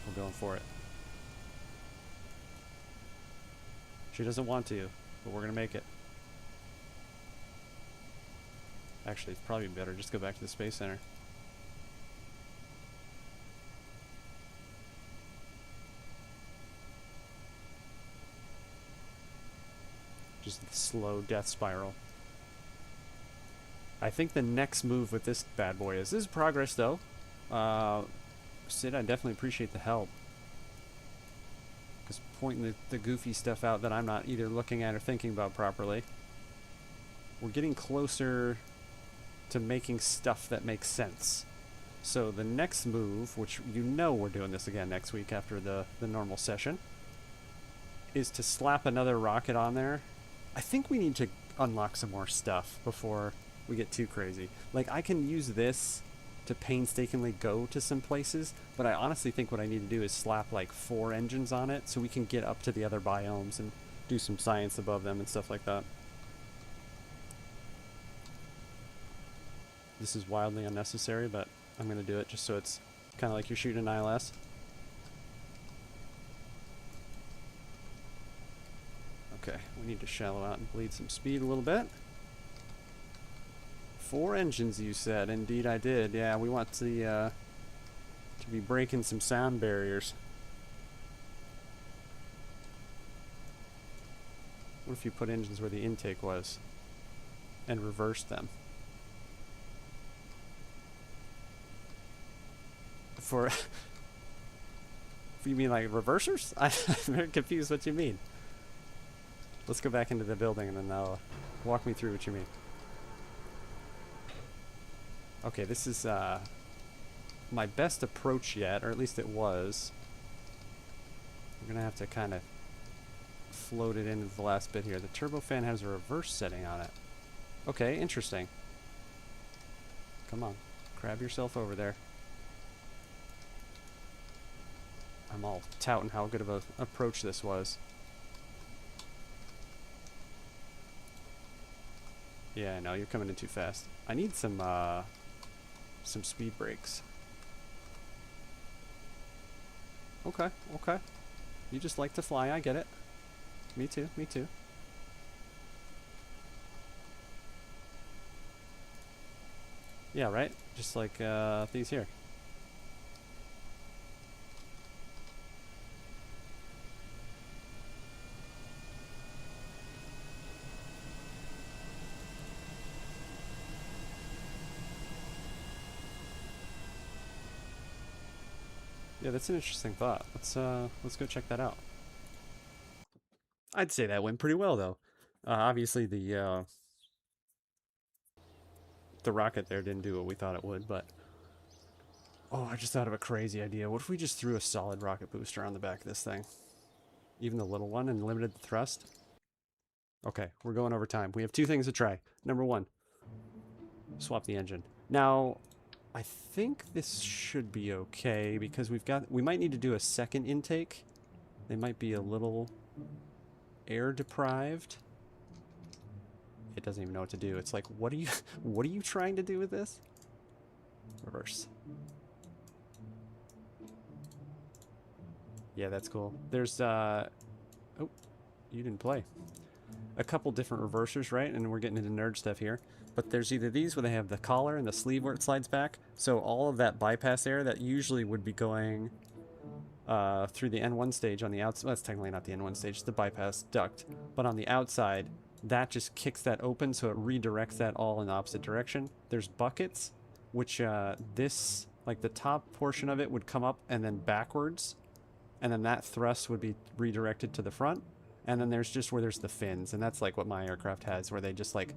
we're going for it. She doesn't want to, but we're going to make it. Actually, it's probably better just go back to the Space Center. Just the slow death spiral. I think the next move with this bad boy is... this is progress, though. Sid, I definitely appreciate the help. Because pointing the goofy stuff out that I'm not either looking at or thinking about properly. We're getting closer to making stuff that makes sense. So the next move, which you know we're doing this again next week after the normal session, is to slap another rocket on there. I think we need to unlock some more stuff before we get too crazy. Like, I can use this to painstakingly go to some places, but I honestly think what I need to do is slap like 4 engines on it so we can get up to the other biomes and do some science above them and stuff like that. This is wildly unnecessary, but I'm going to do it just so it's kind of like you're shooting an ILS. Okay, we need to shallow out and bleed some speed a little bit. 4 engines, you said. Indeed, I did. Yeah, we want to be breaking some sound barriers. What if you put engines where the intake was and reversed them? For you mean like reversers? I'm very confused what you mean. Let's go back into the building and then walk me through what you mean. Okay, this is my best approach yet, or at least it was. We're gonna have to kind of float it into the last bit here. The turbofan has a reverse setting on it. Okay, interesting. Come on, grab yourself over there. I'm all touting how good of a approach this was. Yeah, I know, you're coming in too fast. I need some speed brakes. Okay, okay. You just like to fly, I get it. Me too, me too. Yeah, right? Just like these here. Yeah, that's an interesting thought. Let's go check that out. I'd say that went pretty well, though. Obviously, the rocket there didn't do what we thought it would, but... oh, I just thought of a crazy idea. What if we just threw a solid rocket booster on the back of this thing? Even the little one, and limited the thrust? Okay, we're going over time. We have 2 things to try. Number 1, swap the engine. Now... I think this should be okay because we might need to do a second intake. They might be a little air deprived. It doesn't even know what to do. It's like, what are you trying to do with this? Reverse. Yeah, that's cool. There's oh, you didn't play. A couple different reversers, right? And we're getting into nerd stuff here. But there's either these where they have the collar and the sleeve where it slides back. So all of that bypass air that usually would be going through the N1 stage on the outside. Well, that's technically not the N1 stage, it's the bypass duct. But on the outside, that just kicks that open, so it redirects that all in the opposite direction. There's buckets, which this, like the top portion of it would come up and then backwards, and then that thrust would be redirected to the front. And then there's just where there's the fins, and that's like what my aircraft has, where they just like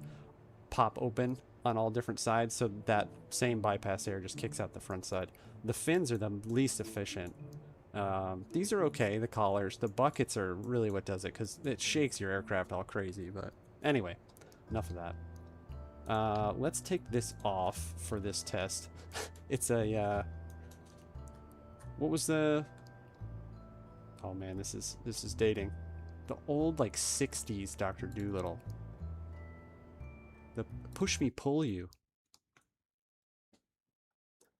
pop open on all different sides, so that same bypass air just kicks out the front side. The fins are the least efficient. These are okay, the collars. The buckets are really what does it, because it shakes your aircraft all crazy. But anyway, enough of that. Let's take this off for this test. It's a, what was the... Oh man, this is dating. The old, like, 60s Dr. Dolittle. The push me, pull you.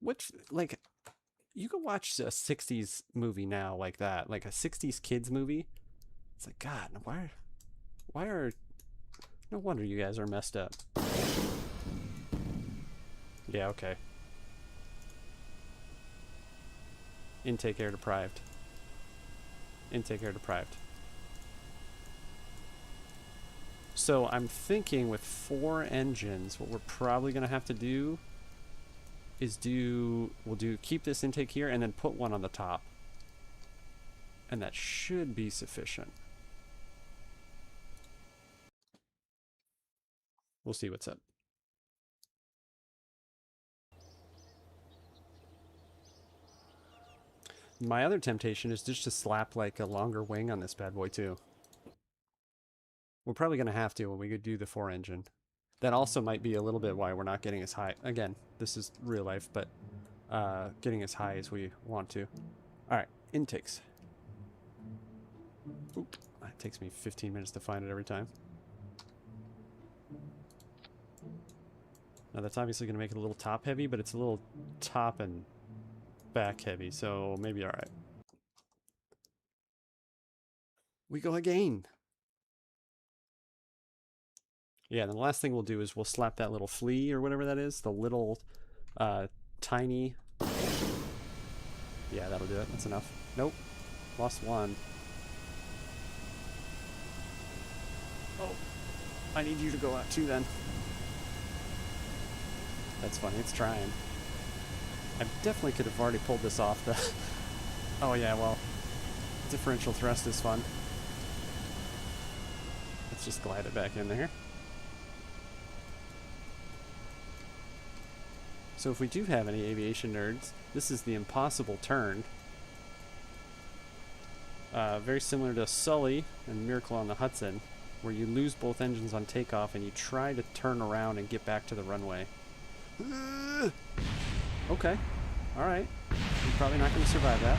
Which, like... You can watch a 60s movie now like that, like a 60s kids movie. It's like, God, why are... No wonder you guys are messed up. Yeah, okay. Intake air deprived. Intake air deprived. So I'm thinking with 4 engines, what we're probably going to have to do is keep this intake here and then put one on the top. And that should be sufficient. We'll see what's up. My other temptation is just to slap like a longer wing on this bad boy too. We're probably going to have to when we do the 4 engine. That also might be a little bit why we're not getting as high. Again, this is real life, but getting as high as we want to. All right, intakes. Oop, it takes me 15 minutes to find it every time. Now that's obviously going to make it a little top heavy, but it's a little top and back heavy, so maybe all right. We go again. Yeah, and the last thing we'll do is we'll slap that little flea or whatever that is, the little tiny... Yeah, that'll do it. That's enough. Nope. Lost one. Oh, I need you to go out too then. That's funny, it's trying. I definitely could have already pulled this off the... Oh yeah, well, differential thrust is fun. Let's just glide it back in there. So if we do have any aviation nerds, this is the impossible turn. Very similar to Sully and Miracle on the Hudson, where you lose both engines on takeoff and you try to turn around and get back to the runway. Okay. Alright. You're probably not going to survive that.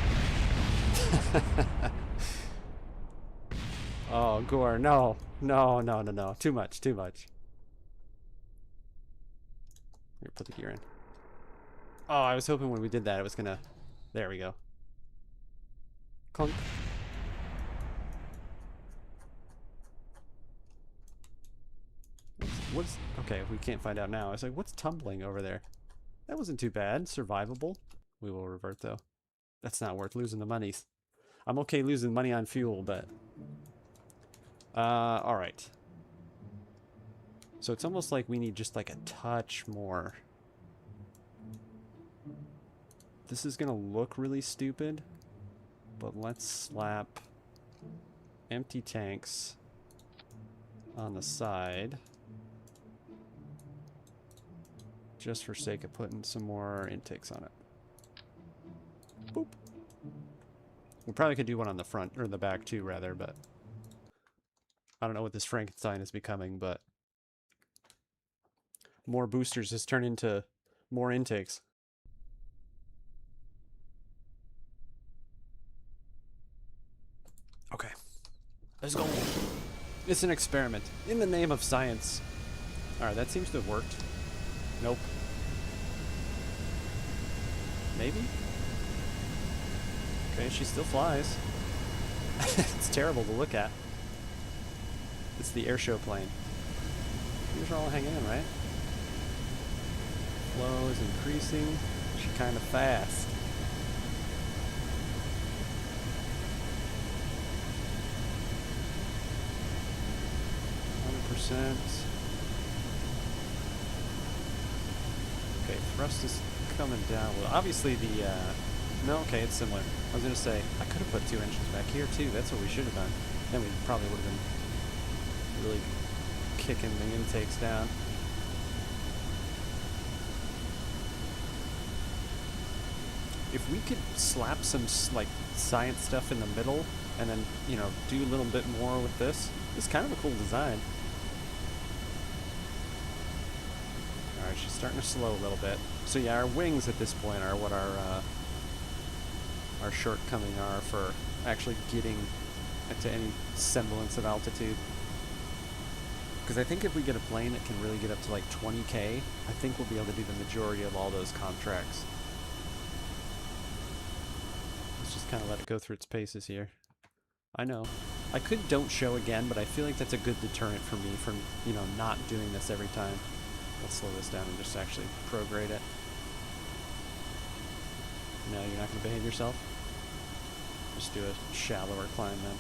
Oh, Gore, no. No, no, no, no. Too much, too much. Here, put the gear in. Oh, I was hoping when we did that it was going to... There we go. Clunk. What's... Okay, we can't find out now. I was like, what's tumbling over there? That wasn't too bad. Survivable. We will revert, though. That's not worth losing the monies. I'm okay losing money on fuel, but... alright. So it's almost like we need just like a touch more. This is gonna look really stupid, but let's slap empty tanks on the side. Just for sake of putting some more intakes on it. Boop. We probably could do one on the front, or the back too, rather, but... I don't know what this Frankenstein is becoming, but... More boosters has turned into more intakes. Okay. Let's go. It's an experiment. In the name of science. Alright, that seems to have worked. Nope. Maybe? Okay, she still flies. It's terrible to look at. It's the airshow plane. These are all hanging in, right? Flow is increasing. She's kind of fast. sense. Okay, thrust is coming down. Well, obviously the, no, okay, it's similar. I was going to say, I could have put 2 engines back here, too. That's what we should have done. Then we probably would have been really kicking the intakes down. If we could slap some, like, science stuff in the middle, and then, you know, do a little bit more with this, it's kind of a cool design. Alright, she's starting to slow a little bit. So yeah, our wings at this point are what our shortcoming are for actually getting to any semblance of altitude. Because I think if we get a plane that can really get up to like 20K, I think we'll be able to do the majority of all those contracts. Let's just kind of let it go through its paces here. I know. I could don't show again, but I feel like that's a good deterrent for me from, you know, not doing this every time. Let's slow this down and just actually prograde it. No, you're not going to behave yourself? Just do a shallower climb then.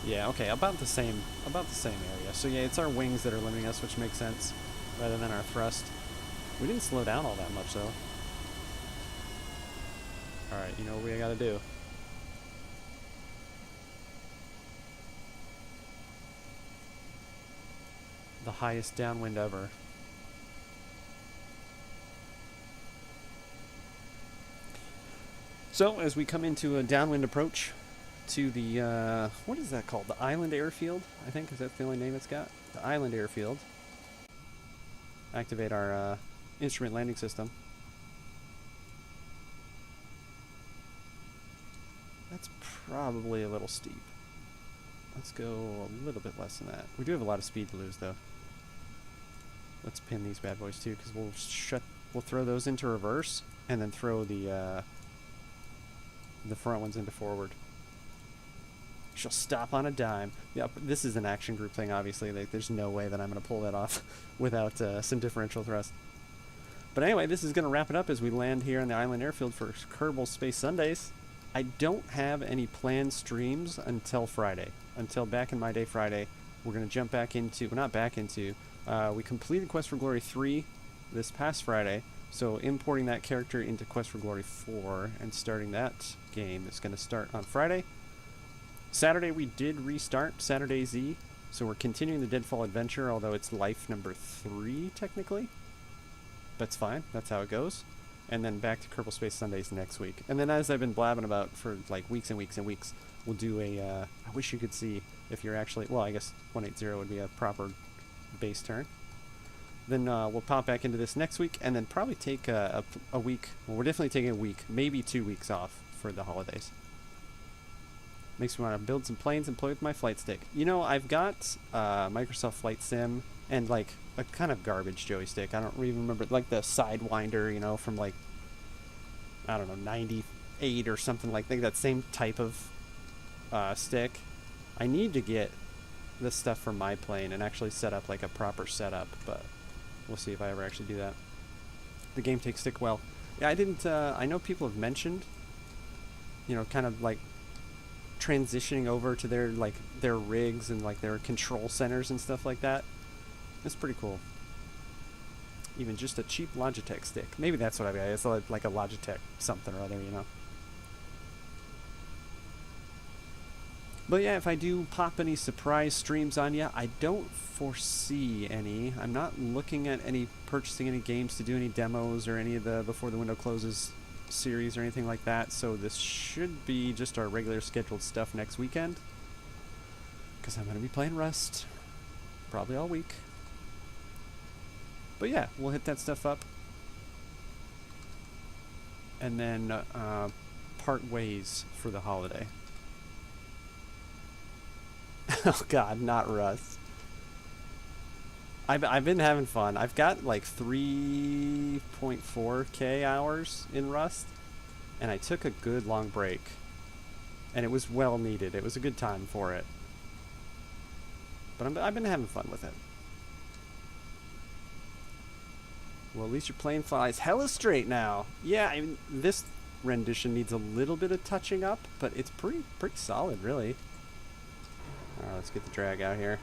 Yeah, okay, about the same area. So yeah, it's our wings that are limiting us, which makes sense, rather than our thrust. We didn't slow down all that much, though. Alright, you know what we gotta do. The highest downwind ever. So, as we come into a downwind approach to the, what is that called? The island airfield, I think. Is that the only name it's got? The island airfield. Activate our instrument landing system. That's probably a little steep. Let's go a little bit less than that. We do have a lot of speed to lose, though. Let's pin these bad boys, too, because we'll throw those into reverse, and then throw the front ones into forward. She'll stop on a dime. Yep, this is an action group thing, obviously. Like, there's no way that I'm going to pull that off without some differential thrust. But anyway, this is going to wrap it up as we land here on the island airfield for Kerbal Space Sundays. I don't have any planned streams until Friday. Until Back in My Day Friday. We're going to jump back into... Well, not back into... we completed Quest for Glory 3 this past Friday. So importing that character into Quest for Glory 4 and starting that game is going to start on Friday. Saturday we did restart Saturday Z. So we're continuing the Deadfall adventure, although it's life number 3 technically. That's fine. That's how it goes. And then back to Kerbal Space Sundays next week. And then, as I've been blabbing about for like weeks and weeks and weeks, we'll do a, I wish you could see if you're actually, well, I guess 180 would be a proper base turn. Then we'll pop back into this next week, and then probably take a week, well, we're definitely taking a week, maybe 2 weeks off for the holidays. Makes me want to build some planes and play with my flight stick. You know, I've got Microsoft Flight Sim, and like a kind of garbage joystick. I don't even remember, like the Sidewinder, you know, from like, I don't know, 98 or something like that same type of stick. I need to get this stuff for my plane and actually set up like a proper setup, but we'll see if I ever actually do that. The game takes stick well. Yeah, I didn't, I know people have mentioned, you know, kind of like transitioning over to their, like, their rigs and like their control centers and stuff like that. That's pretty cool. Even just a cheap Logitech stick. Maybe that's what I got. It's like a Logitech something or other, you know. But yeah, if I do pop any surprise streams on you, I don't foresee any. I'm not looking at purchasing any games to do any demos or any of the Before the Window Closes series or anything like that. So this should be just our regular scheduled stuff next weekend. Because I'm going to be playing Rust. Probably all week. But yeah, we'll hit that stuff up. And then part ways for the holiday. Oh god, not Rust. I've been having fun. I've got like 3.4k hours in Rust. And I took a good long break. And it was well needed. It was a good time for it. But I've been having fun with it. Well, at least your plane flies hella straight now. Yeah, I mean, this rendition needs a little bit of touching up, but it's pretty solid, really. Let's get the drag out here.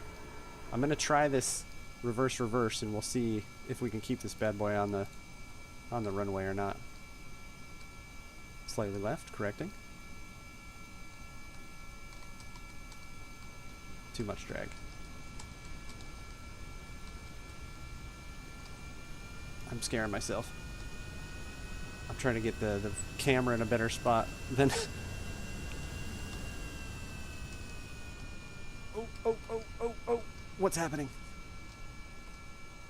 I'm going to try this reverse, and we'll see if we can keep this bad boy on the runway or not. Slightly left, correcting. Too much drag. I'm scaring myself. I'm trying to get the camera in a better spot than... Oh. What's happening?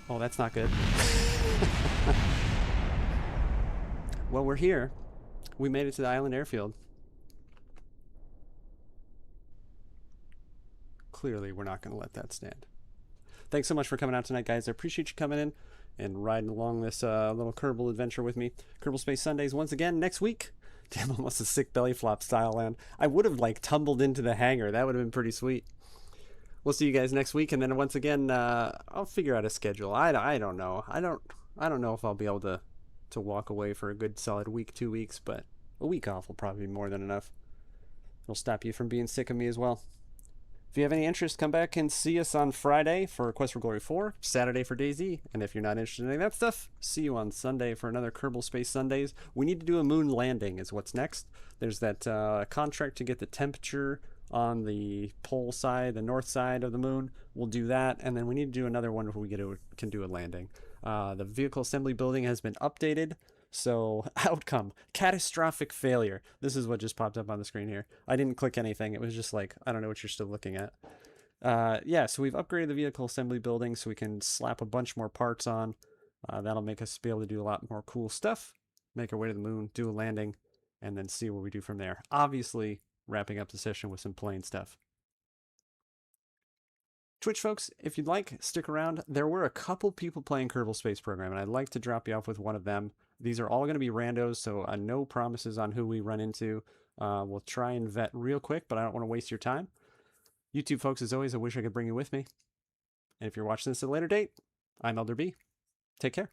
Oh, that's not good. Well, we're here. We made it to the island airfield. Clearly, we're not going to let that stand. Thanks so much for coming out tonight, guys. I appreciate you coming in and riding along this little Kerbal adventure with me. Kerbal Space Sundays once again next week. Damn, almost a sick belly flop style land. I would have like tumbled into the hangar. That would have been pretty sweet. We'll see you guys next week, and then once again, I'll figure out a schedule. I don't know. I don't know if I'll be able to walk away for a good solid week, 2 weeks, but a week off will probably be more than enough. It'll stop you from being sick of me as well. If you have any interest, come back and see us on Friday for Quest for Glory 4, Saturday for DayZ, and if you're not interested in any of that stuff, see you on Sunday for another Kerbal Space Sundays. We need to do a moon landing is what's next. There's that contract to get the temperature on the pole side, the north side of the moon. We'll do that, and then we need to do another one before we can do a landing. The vehicle assembly building has been updated. So, outcome, catastrophic failure. This is what just popped up on the screen here. I didn't click anything. It was just like, I don't know what you're still looking at. Yeah, so we've upgraded the vehicle assembly building so we can slap a bunch more parts on. That'll make us be able to do a lot more cool stuff, make our way to the moon, do a landing, and then see what we do from there. Obviously, wrapping up the session with some plain stuff. Twitch folks, if you'd like, stick around. There were a couple people playing Kerbal Space Program, and I'd like to drop you off with one of them. These are all going to be randos, so no promises on who we run into. We'll try and vet real quick, but I don't want to waste your time. YouTube folks, as always, I wish I could bring you with me. And if you're watching this at a later date, I'm elderb. Take care.